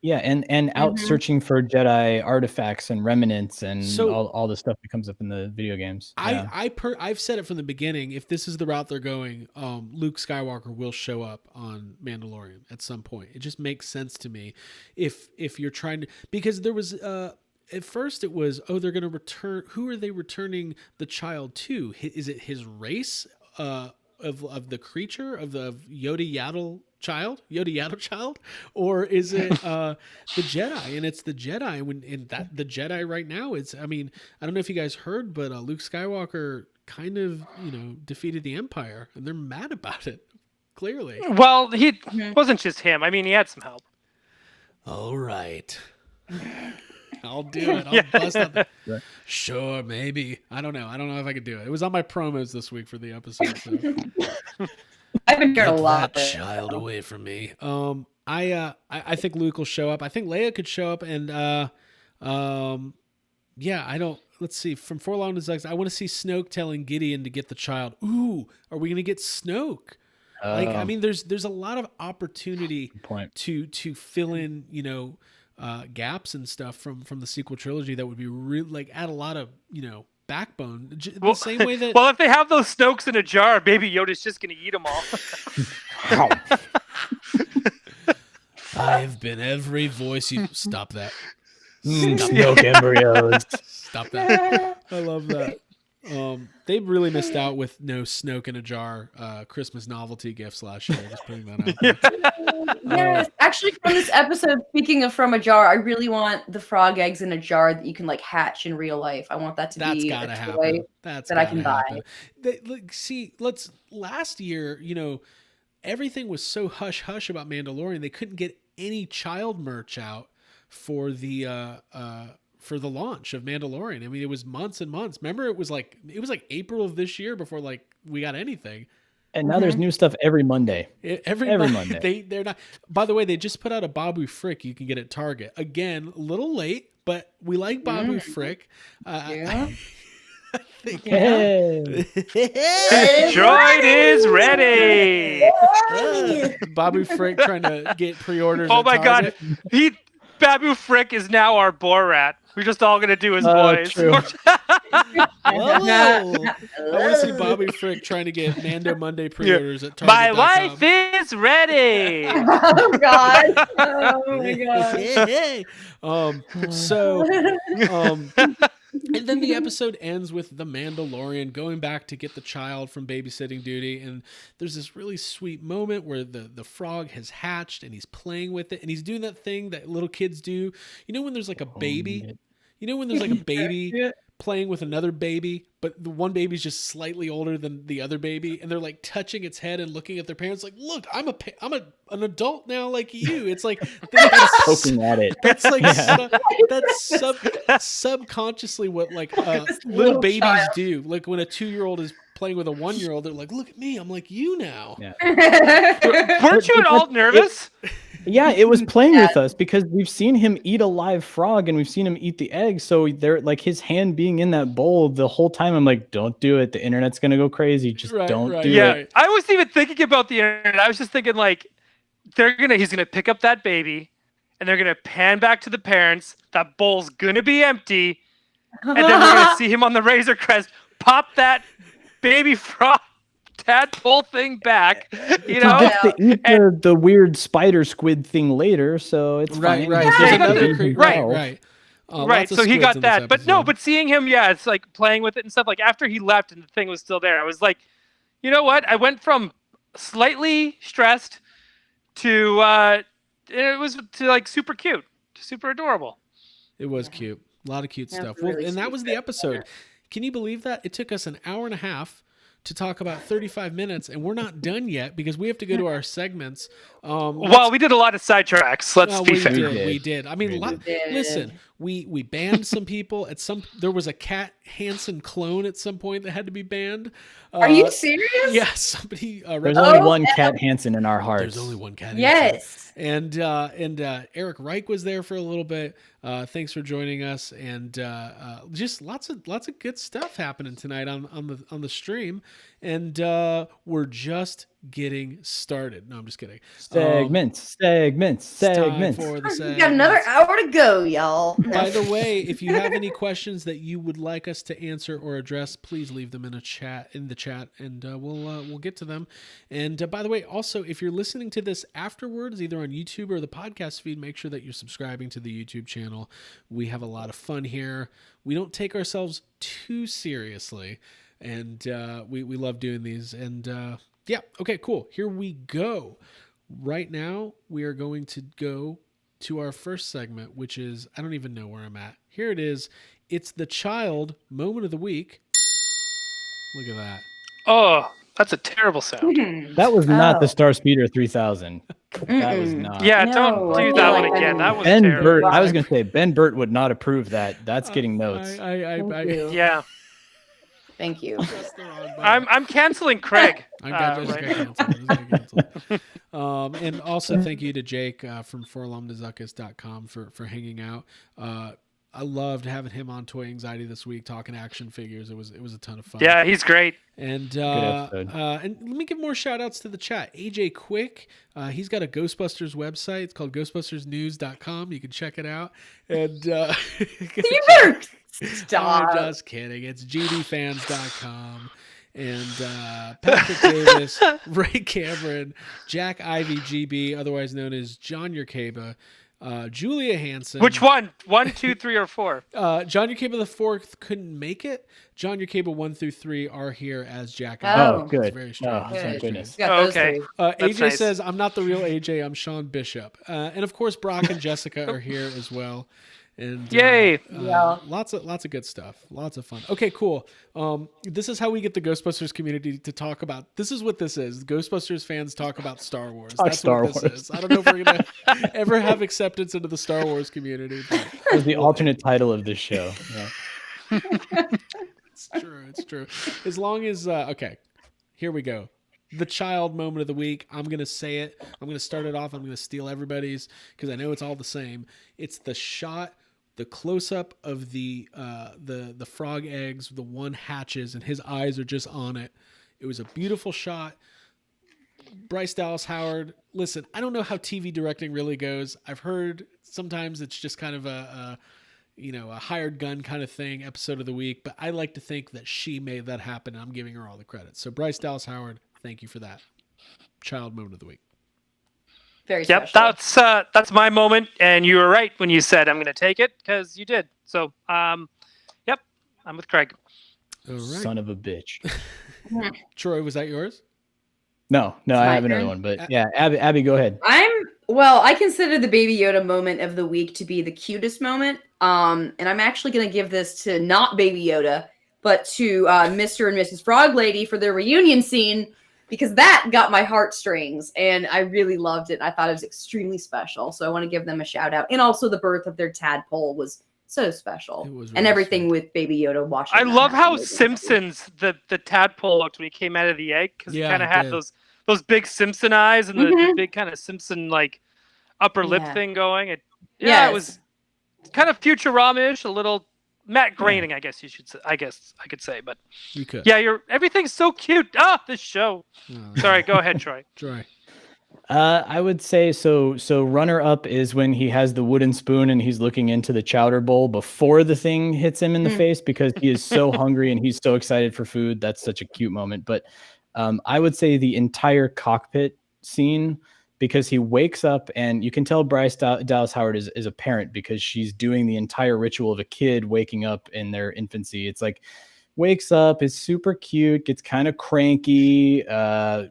Yeah, and out Mhm. searching for Jedi artifacts and remnants and So- all the stuff that comes up in the video games. Yeah. I've said it from the beginning. If this is the route they're going, Luke Skywalker will show up on Mandalorian at some point. It just makes sense to me. If you're trying to, because there was at first it was, oh, they're going to return. Who are they returning the child to? Is it his race? Of the creature of the Yoda Yaddle child, or is it the Jedi? And it's the Jedi. That the Jedi right now, it's, I mean, I don't know if you guys heard, but Luke Skywalker kind of, defeated the Empire, and they're mad about it. Clearly. Well, he Mhm. wasn't just him. I mean, he had some help. All right. I'll do it. I'll Yeah. bust out the... Right. Sure, maybe. I don't know. I don't know if I could do it. It was on my promos this week for the episode. So. I've been hearing a Get lot. that child away from me. I think Luke will show up. I think Leia could show up, and yeah, I don't. Let's see. From Forlorn to Zex, I want to see Snoke telling Gideon to get the child. Ooh, are we gonna get Snoke? I mean, there's a lot of opportunity Good point. to fill in, gaps and stuff from the sequel trilogy that would be really add a lot of backbone. The same way that Well, if they have those Snokes in a jar, Baby Yoda's just gonna eat them all. I have been every voice you. Stop that. Snoke embryos. Stop that. I love that. They really missed out with no Snoke in a jar Christmas novelty gifts last year. Just putting that out there. Yes, actually, from this episode, speaking of from a jar, I really want the frog eggs in a jar that you can hatch in real life. I want that to That's be gotta a happen. toy. That's that I gotta can buy. happen. See, last year, everything was so hush hush about Mandalorian. They couldn't get any child merch out for the launch of Mandalorian. I mean, it was months and months. Remember, it was like April of this year before we got anything. And now there's new stuff every Monday. Every Monday. They're not. By the way, they just put out a Babu Frick you can get at Target. Again, a little late, but we like Babu Frick. Yeah. I think Hey. Droid is ready. Babu Frick trying to get pre-orders. Oh at my Target. God, Babu Frick is now our Borat. We're just all gonna do his voice. True. Whoa. I want to see Bobby Frick trying to get Mando Monday pre-orders at Target. My wife is ready. Oh God! Oh my God! Hey. And then the episode ends with the Mandalorian going back to get the child from babysitting duty, and there's this really sweet moment where the frog has hatched and he's playing with it, and he's doing that thing that little kids do. When there's a baby, when there's a baby playing with another baby, but the one baby's just slightly older than the other baby, and they're touching its head and looking at their parents look, I'm an adult now like you. It's that's Poking at it. that's Yeah. that's subconsciously what little little babies child. do. When a 2-year-old is playing with a 1-year-old, they're look at me, I'm like you now. Yeah. Weren't you at all nervous? Yeah, it was playing with us because we've seen him eat a live frog and we've seen him eat the egg. So they're his hand being in that bowl the whole time. I'm like, don't do it. The internet's gonna go crazy. Just don't do Yeah, it. I was even thinking about the internet. I was just thinking he's gonna pick up that baby, and they're gonna pan back to the parents. That bowl's gonna be empty, and then we're gonna see him on the Razor Crest pop that baby frog tadpole thing back. He gets to eat the weird spider squid thing later, so it's Right, fine. right. It's There's just another eating right, himself. right. Right, Lots of so he squids got in this that, episode. but seeing him, it's playing with it and stuff. After he left and the thing was still there, I was like, you know what? I went from slightly stressed to it was to super cute, to super adorable. It was cute. A lot of cute Yeah, stuff. really And that sweet was the stuff. episode. Can you believe that? It took us an hour and a half to talk about 35 minutes, and we're not done yet because we have to go to our segments. Well, we did a lot of sidetracks. Let's be fair. We did. I mean, listen, we banned some people. There was a Cat Hansen clone at some point that had to be banned. Are you serious? Yeah, somebody. There's only one Cat Hansen in our hearts. There's only one Cat. Yes. Hansen. And Eric Reich was there for a little bit. Thanks for joining us, and just lots of good stuff happening tonight on the stream, and we're just getting started. No, I'm just kidding. Segments. It's time for the We got another segments. hour to go, y'all. By the way, if you have any questions that you would like us to answer or address, please leave them in the chat, and we'll get to them. And by the way, also, if you're listening to this afterwards, either on YouTube or the podcast feed, make sure that you're subscribing to the YouTube channel. We have a lot of fun here. We don't take ourselves too seriously, and we love doing these. And yeah, okay, cool. Here we go. Right now, we are going to go to our first segment, which is, I don't even know where I'm at. Here it is. It's the child moment of the week. Look at that. Oh, that's a terrible sound. That was not the Star Speeder 3000. That was not. Yeah, No, don't I do feel that like one again. That was Ben terrible. Burt. I was going to say Ben Burt would not approve that. That's getting notes. Thank you. Yeah, Thank you. That's the wrong button. I'm canceling Craig. I got right now. canceled. And also thank you to Jake from forlumnazuckus.com for hanging out. I loved having him on Toy Anxiety this week, talking action figures. It was a ton of fun. Yeah, he's great. And episode. and let me give more shout outs to the chat. AJ Quick, he's got a Ghostbusters website. It's called ghostbustersnews.com. You can check it out. And You better I'm stop. just kidding. It's gdfans.com. And Patrick Davis, Ray Cameron, Jack Ivy GB, otherwise known as John Yerkeba, Julia Hansen. Which one? 1, 2, 3, or 4? John Yerkeba the fourth couldn't make it. John Yerkeba 1 through 3 are here as Jack. And Oh, Ivy. good. It's very strange. Oh, It's very thank strange. goodness. You got those Okay. three. AJ nice. says, I'm not the real AJ, I'm Sean Bishop. And of course, Brock and Jessica are here as well. And Yay. Yeah. lots of good stuff. Lots of fun. Okay, cool. This is how we get the Ghostbusters community to talk about. This is what this is. Ghostbusters fans talk about Star Wars. Talk That's Star what this Wars. is. I don't know if we're gonna ever have acceptance into the Star Wars community. But That was the alternate title of this show. Yeah. it's true. It's true. As long as okay, here we go. The child moment of the week. I'm gonna say it. I'm gonna start it off. I'm gonna steal everybody's because I know it's all the same. It's the shot, the close up of the frog eggs. The one hatches and his eyes are just on it. It was a beautiful shot. Bryce Dallas Howard. Listen, I don't know how TV directing really goes. I've heard sometimes it's just kind of a hired gun kind of thing, episode of the week, but I like to think that she made that happen, and I'm giving her all the credit. So Bryce Dallas Howard, thank you for that. Child moment of the week. Very Yep, special. that's my moment, and you were right when you said I'm going to take it because you did. So, yep, I'm with Craig. All right. Son of a bitch. Troy, was that yours? No, It's I my have another turn? one, but yeah, Abby, go ahead. I consider the Baby Yoda moment of the week to be the cutest moment. And I'm actually going to give this to not Baby Yoda, but to Mr. and Mrs. Frog Lady for their reunion scene, because that got my heartstrings and I really loved it. I thought it was extremely special. So I want to give them a shout out. And also the birth of their tadpole was so special. It was and really everything sweet. with Baby Yoda watching. I that love how happen. Simpsons the tadpole looked when he came out of the egg because Yeah, he kind of it had did. those big Simpson eyes and the Mhm. big kind of Simpson like upper lip Yeah. thing going. It Yes. was kind of Futurama-ish, a little Matt Groening, I guess you should say. I guess I could say, but You could. yeah, everything's so cute. This show. Oh, Sorry, go ahead, Troy. Troy. I would say so. So runner up is when he has the wooden spoon and he's looking into the chowder bowl before the thing hits him in the Mm. face because he is so hungry and he's so excited for food. That's such a cute moment. But I would say the entire cockpit scene because he wakes up and you can tell Bryce Dallas Howard is a parent because she's doing the entire ritual of a kid waking up in their infancy. It's like wakes up, is super cute, gets kind of cranky,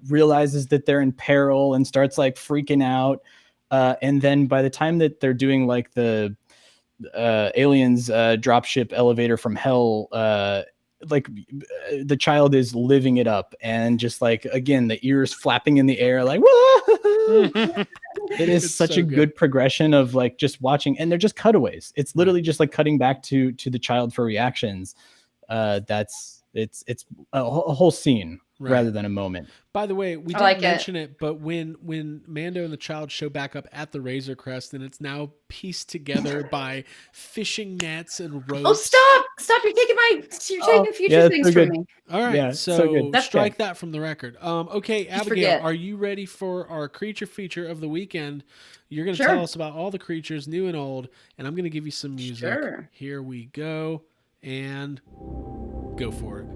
realizes that they're in peril and starts like freaking out. And then by the time that they're doing like the aliens dropship elevator from hell, the child is living it up and just like, again, the ears flapping in the air, like, whoa! It is It's such so a good. good progression of like just watching, and they're just cutaways. It's literally just like cutting back to the child for reactions. It's a whole scene Right. rather than a moment. By the way, we I didn't like it. mention it, but when Mando and the child show back up at the Razor Crest, and it's now pieced together by fishing nets and ropes. Oh, stop! stop! You're taking Oh, future yeah, that's things so from good. me. All right, Yeah, so, so good. That's strike good. that from the record. Okay, Abigail, forget. are you ready for our creature feature of the weekend? You're going to Sure. tell us about all the creatures, new and old, and I'm going to give you some music. Sure. Here we go, and go for it.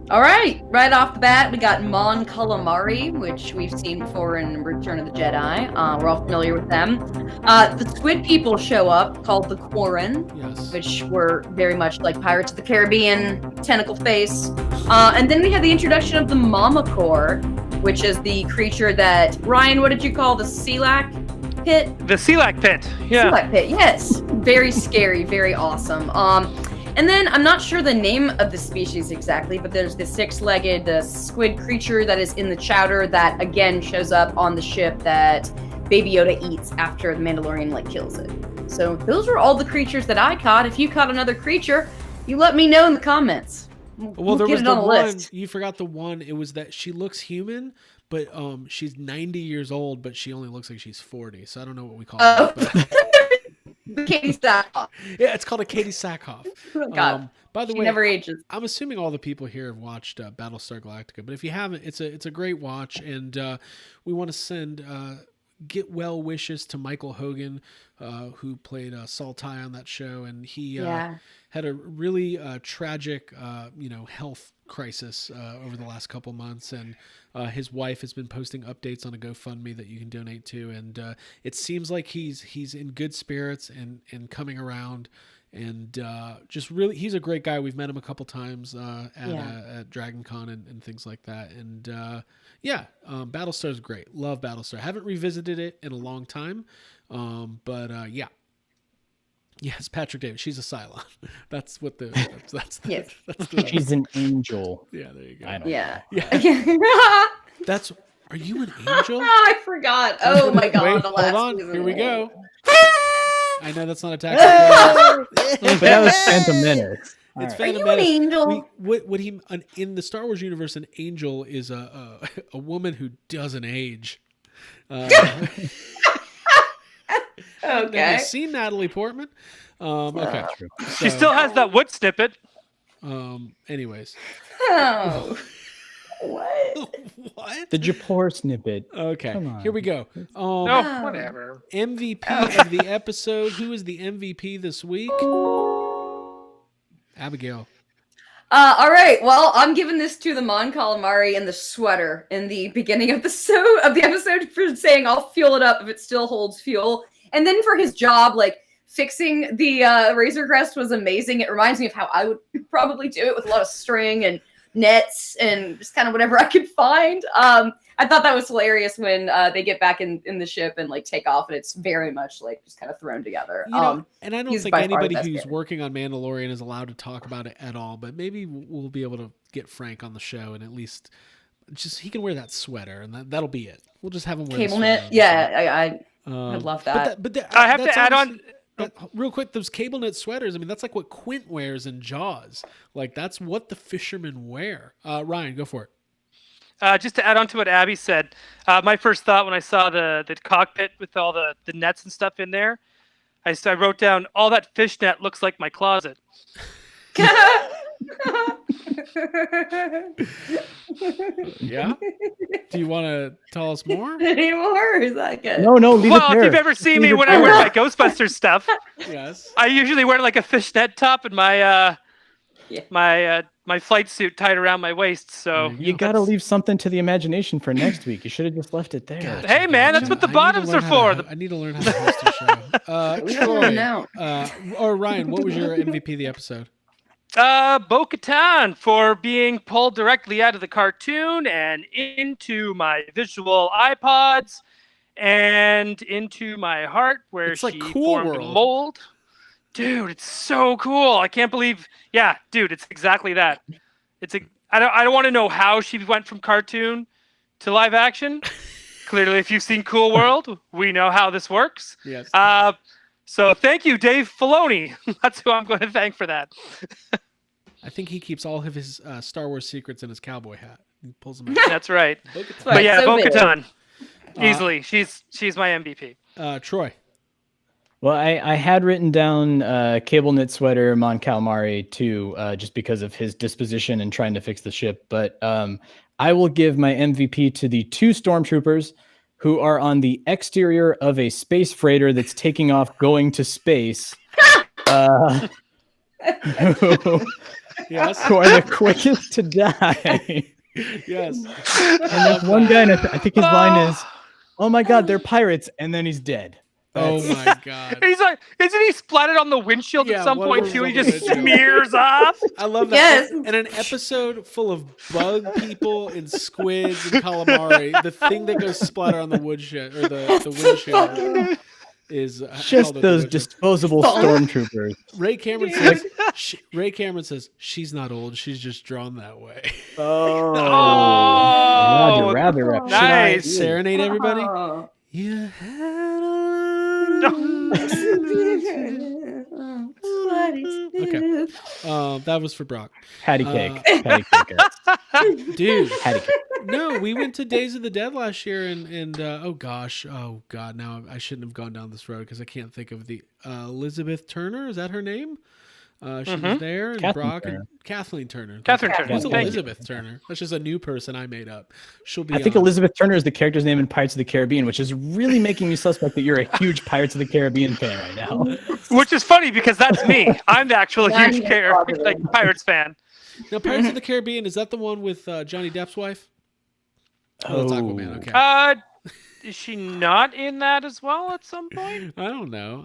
All right, right off the bat, we got Mon Calamari, which we've seen before in Return of the Jedi. We're all familiar with them. The Squid People show up, called the Quarren, Yes. which were very much like Pirates of the Caribbean, tentacle face. And then we had the introduction of the Mamacore, which is the creature that, Ryan, what did you call the Selak pit? The Selak pit. Yeah. Selak pit, yes. Very scary, very awesome. And then I'm not sure the name of the species exactly, but there's the six-legged squid creature that is in the chowder that again shows up on the ship that Baby Yoda eats after the Mandalorian kills it. So those are all the creatures that I caught. If you caught another creature, you let me know in the comments. Well, there get was it the on the one, list. you forgot the one, it was that she looks human, but she's 90 years old, but she only looks like she's 40, so I don't know what we call Oh. it. But... Katie Sackhoff. Yeah, it's called a Katie Sackhoff. Oh, God. By the She way, never ages. I'm assuming all the people here have watched Battlestar Galactica, but if you haven't, it's a great watch, and we want to send get well wishes to Michael Hogan, who played Saltai on that show, and he had a really tragic, health crisis over the last couple months, and his wife has been posting updates on a GoFundMe that you can donate to, and it seems like he's in good spirits and coming around, and just really, he's a great guy. We've met him a couple times at Dragon Con and things like that, and Battlestar is great. Love Battlestar. Haven't revisited it in a long time, but yes, Patrick Davis. She's a Cylon. That's what the. That's the, Yes. That's the, She's an angel. yeah, there you go. I don't Yeah. Yeah. That's. Are you an angel? I forgot. Oh my God. Wait, the last hold on. season. Here we go. I know that's not a tactical. But that was Phantom Menace. All It's right. Are Phantom you an Menace. angel? What he in the Star Wars universe, an angel is a woman who doesn't age. Have Okay. you seen Natalie Portman? Okay. True. She still has that wood snippet. Anyways. Oh. What? What? The Japor snippet. Okay. Come on. Here we go. No, whatever. MVP of the episode. Who is the MVP this week? Abigail. All right. Well, I'm giving this to the Mon Calamari in the sweater in the beginning of the episode for saying I'll fuel it up if it still holds fuel, and then for his job, fixing the Razor Crest was amazing. It reminds me of how I would probably do it with a lot of string and nets and just kind of whatever I could find. I thought that was hilarious when they get back in the ship and take off, and it's very much just kind of thrown together. And I don't he's think by far the anybody best who's character. working on Mandalorian is allowed to talk about it at all, but maybe we'll be able to get Frank on the show, and at least just he can wear that sweater, and that'll be it. We'll just have him wear Cable the knit. sweater. Yeah, I'd love that. I have to add on. But real quick, those cable knit sweaters, I mean, that's like what Quint wears in Jaws. That's what the fishermen wear. Ryan, go for it. Just to add on to what Abby said, my first thought when I saw the cockpit with all the nets and stuff in there, I wrote down, all that fish net looks like my closet. Yeah? Do you want to tell us more? Any more? Is that good? No, leave Well, it there. if you've ever seen me Leave it when I wear there. my Ghostbusters stuff, Yes. I usually wear a fishnet top and my my flight suit tied around my waist. So You gotta leave something to the imagination for next week. You should have just left it there. Gotcha, Hey, man, that's what the I need to bottoms learn are how for. I need to learn how to host a show. We don't Troy, know. or Ryan, what was your MVP of the episode? Bo-Katan for being pulled directly out of the cartoon and into my visual iPods and into my heart where It's like she Cool formed World. a mold. Dude, it's so cool. I can't believe. Yeah, dude, it's exactly that. I don't want to know how she went from cartoon to live action. Clearly, if you've seen Cool World, we know how this works. Yes. So thank you, Dave Filoni. That's who I'm going to thank for that. I think he keeps all of his Star Wars secrets in his cowboy hat. He pulls them out. That's right. Bo-Katan. But yeah, so big. Bo-Katan. Easily. She's my MVP. Troy. Well, I had written down Cable Knit Sweater Mon Calamari too, just because of his disposition and trying to fix the ship. But I will give my MVP to the 2 stormtroopers who are on the exterior of a space freighter that's taking off going to space. Yes. Who are the quickest to die. Yes. And there's one guy, and I think his line is, "Oh my God, they're pirates," and then he's dead. Oh my God. He's like, isn't he splattered on the windshield Yeah, at some one point was too? on He the just windshield. smears off. I love that. Yes. And an episode full of bug people and squids and calamari. The thing that goes splatter on the woodshed or the windshield is Just held at the those windshield. disposable stormtroopers. Ray Cameron says. Ray Cameron says she's not old. She's just drawn that way. Oh, Oh, Roger, Oh. Should I nice. serenade everybody? Oh. You had Okay. That was for Brock. Patty cake. Patty cake. Dude, Patty cake. no, we went to Days of the Dead last year, and oh god, now I shouldn't have gone down this road because I can't think of the Elizabeth Turner. Is that her name? She was there, and Kathleen Brock Turner. and Kathleen Turner. Catherine Turner. Who's Thank you. Elizabeth Turner? That's just a new person I made up. She'll be. I think on. Elizabeth Turner is the character's name in Pirates of the Caribbean, which is really making me suspect that you're a huge Pirates of the Caribbean fan right now. Which is funny because that's me. I'm the actual Yeah, huge I'm positive. Pirates fan. Now, Pirates of the Caribbean, is that the one with Johnny Depp's wife? Oh, it's Aquaman. Okay. Is she not in that as well at some point? I don't know.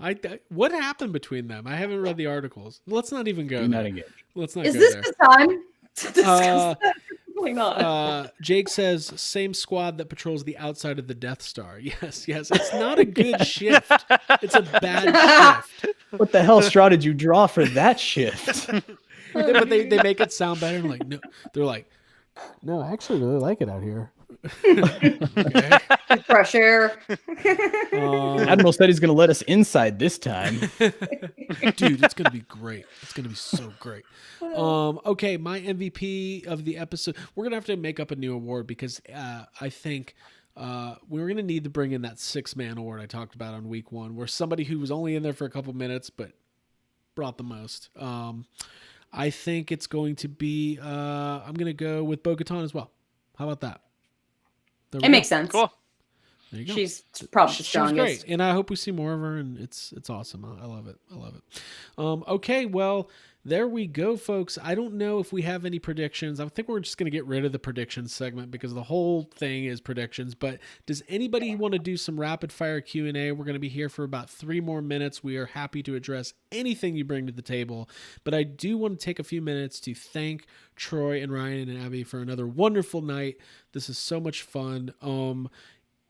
What happened between them? I haven't read the articles. Let's not even go Do not there. engage. Let's not Is go this there. the time to discuss Uh, that? Probably not. Jake says, same squad that patrols the outside of the Death Star. Yes. It's not a good shift. It's a bad shift. What the hell straw did you draw for that shift? But they make it sound better. Like, no, they're like, no, I actually really like it out here. Okay. Fresh air. Admiral said he's going to let us inside this time. Dude, it's gonna be great. It's gonna be so great. Okay, my MVP of the episode. We're gonna have to make up a new award because I think we're gonna need to bring in that 6-man award I talked about on week 1, where somebody who was only in there for a couple minutes but brought the most. I think it's going to be. I'm gonna go with Bo-Katan as well. How about that? There we It go. makes sense. Cool. There you go. She's probably the She was strongest. great, and I hope we see more of her. And it's awesome. I love it. Okay, well, there we go, folks. I don't know if we have any predictions. I think we're just going to get rid of the predictions segment because the whole thing is predictions. But does anybody want to do some rapid fire Q&A? We're going to be here for about 3 more minutes. We are happy to address anything you bring to the table. But I do want to take a few minutes to thank Troy and Ryan and Abby for another wonderful night. This is so much fun.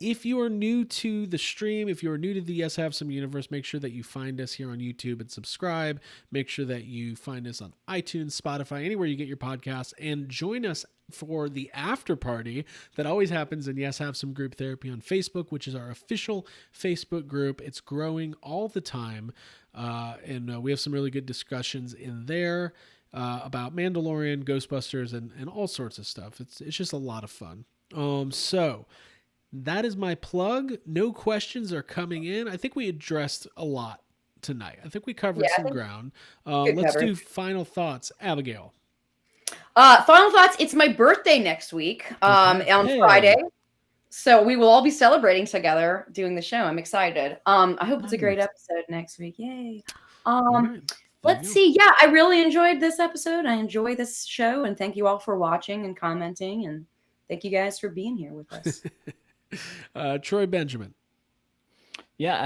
If you are new to the stream, if you are new to the Yes Have Some universe, make sure that you find us here on YouTube and subscribe. Make sure that you find us on iTunes, Spotify, anywhere you get your podcasts, and join us for the after party that always happens in Yes Have Some Group Therapy on Facebook, which is our official Facebook group. It's growing all the time, and we have some really good discussions in there about Mandalorian, Ghostbusters, and all sorts of stuff. It's just a lot of fun. So that is my plug. No questions are coming in. I think we addressed a lot tonight. I think we covered some ground. Let's do final thoughts. Abigail. Final thoughts. It's my birthday next week on Friday. So we will all be celebrating together doing the show. I'm excited. I hope it's a great episode next week. Yay. Let's see. Yeah, I really enjoyed this episode. I enjoy this show, and thank you all for watching and commenting, and thank you guys for being here with us. Troy Benjamin. Yeah,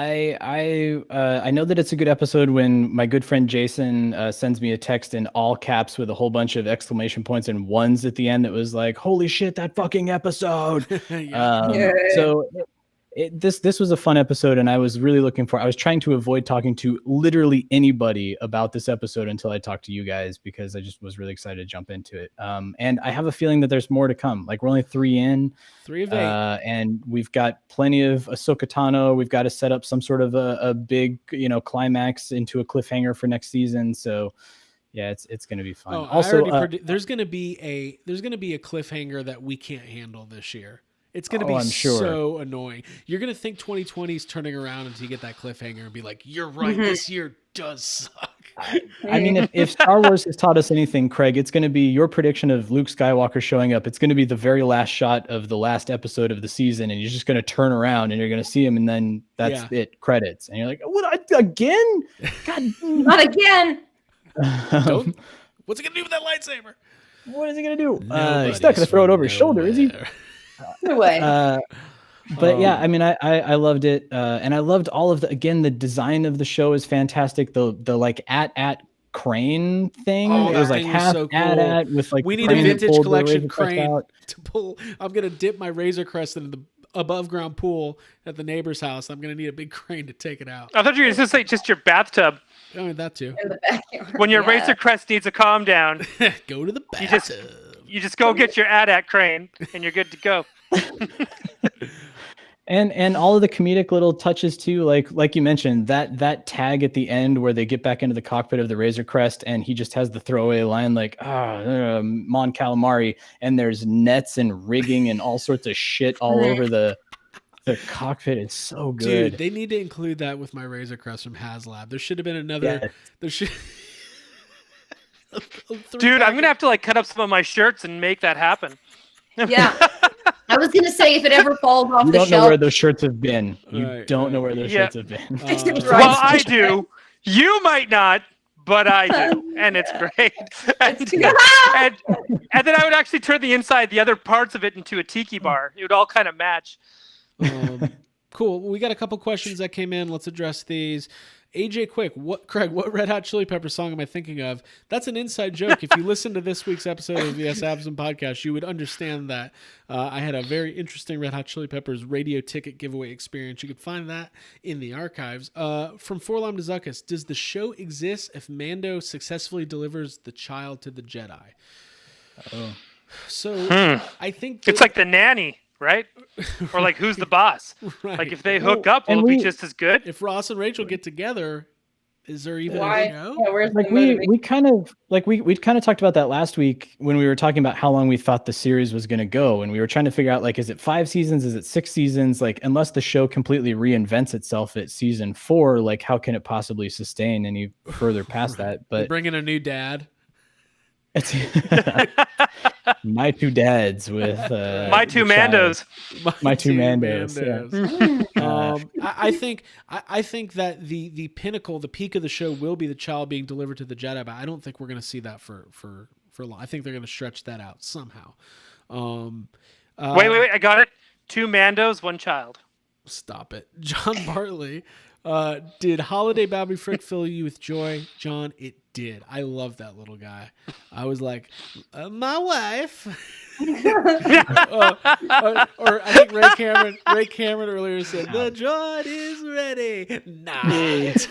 I know that it's a good episode when my good friend Jason sends me a text in all caps with a whole bunch of exclamation points and ones at the end that was like, "Holy shit, that fucking episode!" So this was a fun episode, and I was really looking for. I was trying to avoid talking to literally anybody about this episode until I talked to you guys because I just was really excited to jump into it. And I have a feeling that there's more to come. Like we're only 3 in, 3 of 8, and we've got plenty of Ahsoka Tano. We've got to set up some sort of a big climax into a cliffhanger for next season. So yeah, it's going to be fun. Oh, also, there's going to be a cliffhanger that we can't handle this year. It's going to Oh, be I'm sure. so annoying. You're going to think 2020 is turning around until you get that cliffhanger and be like, you're right. Mhm. This year does suck. I mean, if Star Wars has taught us anything, Craig, it's going to be your prediction of Luke Skywalker showing up. It's going to be the very last shot of the last episode of the season, and you're just going to turn around and you're going to see him, and then that's it, credits. And you're like, what, again? God, Not again. Don't. What's he going to do with that lightsaber? What is he going to do? He's Nobody's not going to throw it over his shoulder, is he? nowhere. No way. But yeah, I mean, I loved it, and I loved all of the design of the show is fantastic. The like at crane thing, Oh, it that was like thing was half so cool. at with like We need a crane that vintage pulled the collection Razor Crest crane out. to pull. I'm going to dip my Razor Crest into the above ground pool at the neighbor's house. I'm going to need a big crane to take it out. I thought you were going to say just your bathtub. I mean, that too. In the backyard. When your Yeah. Razor Crest needs a calm down, Go to the You just- bathtub. you just go get your AT-AT crane, and you're good to go. And all of the comedic little touches too, like you mentioned, that tag at the end where they get back into the cockpit of the Razor Crest and he just has the throwaway line like Mon Calamari, and there's nets and rigging and all sorts of shit all over the cockpit. Is so good. Dude, they need to include that with my Razor Crest from HasLab. There should have been another. Yeah. There should. Dude, I'm going to have to like cut up some of my shirts and make that happen. Yeah. I was gonna say if it ever falls off You the don't know shelf. where those shirts have been. You Right, don't know right. where those Yeah. shirts have been. Right. Well, I do. You might not, but I do, and it's great. And then I would actually turn the inside, the other parts of it, into a tiki bar. It would all kind of match. Cool. We got a couple questions that came in. Let's address these. AJ Quick, Craig, what Red Hot Chili Pepper song am I thinking of? That's an inside joke. If you listen to this week's episode of the Yes Absent podcast, you would understand that I had a very interesting Red Hot Chili Peppers radio ticket giveaway experience. You can find that in the archives. From Forlom to Zuckus, does the show exist if Mando successfully delivers the child to the Jedi? Oh. So I think It's like The Nanny, right? Or like Who's the Boss? right. Like if they hook up, will and it be we- just as good? If Ross and Rachel get together, is there even Why? a show? Yeah, where's Like the we motivation? kind of like we kind of talked about that last week when we were talking about how long we thought the series was going to go, and we were trying to figure out like, is it 5 seasons, is it 6 seasons? Like, unless the show completely reinvents itself at season 4, like how can it possibly sustain any further past that? They But bring in a new dad. it's my two dads with My two the child. Mandos. My two Mandos, I think that the pinnacle, the peak of the show will be the child being delivered to the Jedi, but I don't think we're going to see that for long. I think they're going to stretch that out somehow. Wait, I got it. 2 Mandos, 1 child. Stop it. John Bartley, did Holiday Babby Frick fill you with joy? John, it did. I love that little guy. I was like, my wife. Or I think Ray Cameron earlier said, the droid is ready. Night.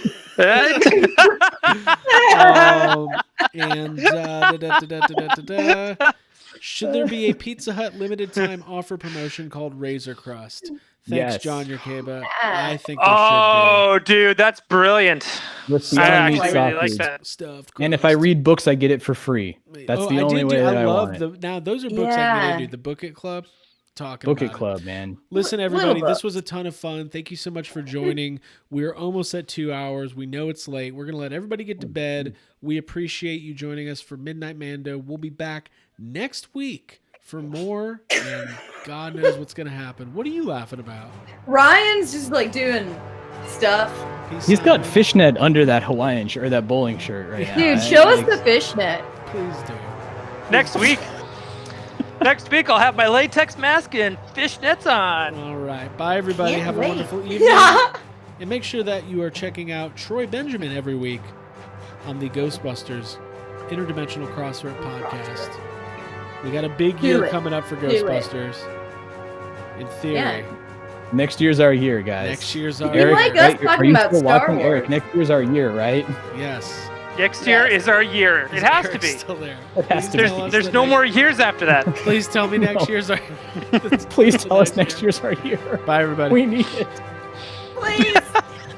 Should there be a Pizza Hut limited time offer promotion called Razor Crust? Thanks, Yes. John Yerkeba. I think there Oh, dude, that's brilliant. with the I young actually meat really like sausage. that. be stuffed. And if I crust. read books, I get it for free. That's the only way that I love want it. now those are books I Yeah. get into. The Book It Club. Talking Book about It Club, man. Listen, Little everybody, this books. was a ton of fun. Thank you so much for joining. We're almost at 2 hours. We know it's late. We're going to let everybody get to bed. We appreciate you joining us for Midnight Mando. We'll be back next week for more, and God knows what's going to happen. What are you laughing about? Ryan's just like doing stuff. Peace He's out. got fishnet under that Hawaiian shirt or that bowling shirt right now. Dude, I- show us like- the fishnet. Please do. Next week. Next week, I'll have my latex mask and fishnets on. All right. Bye, everybody. Can't Have wait. a wonderful evening. Yeah. And make sure that you are checking out Troy Benjamin every week on the Ghostbusters Interdimensional Crossword podcast. We got a big Do year it. coming up for Do it. Ghostbusters. In theory. Yeah. Next year's our year, guys. Next year's our You Eric, like year. us right? talking Are you about still Star watching? Wars. Eric, next year's our year, right? Yes. Next year is our year. It has to Eric's be. Still there. It has Please to tell be. us There's that no next- more years after that. Please tell me next No. year's our Please tell us next year's our year. Bye, everybody. We need it. Please.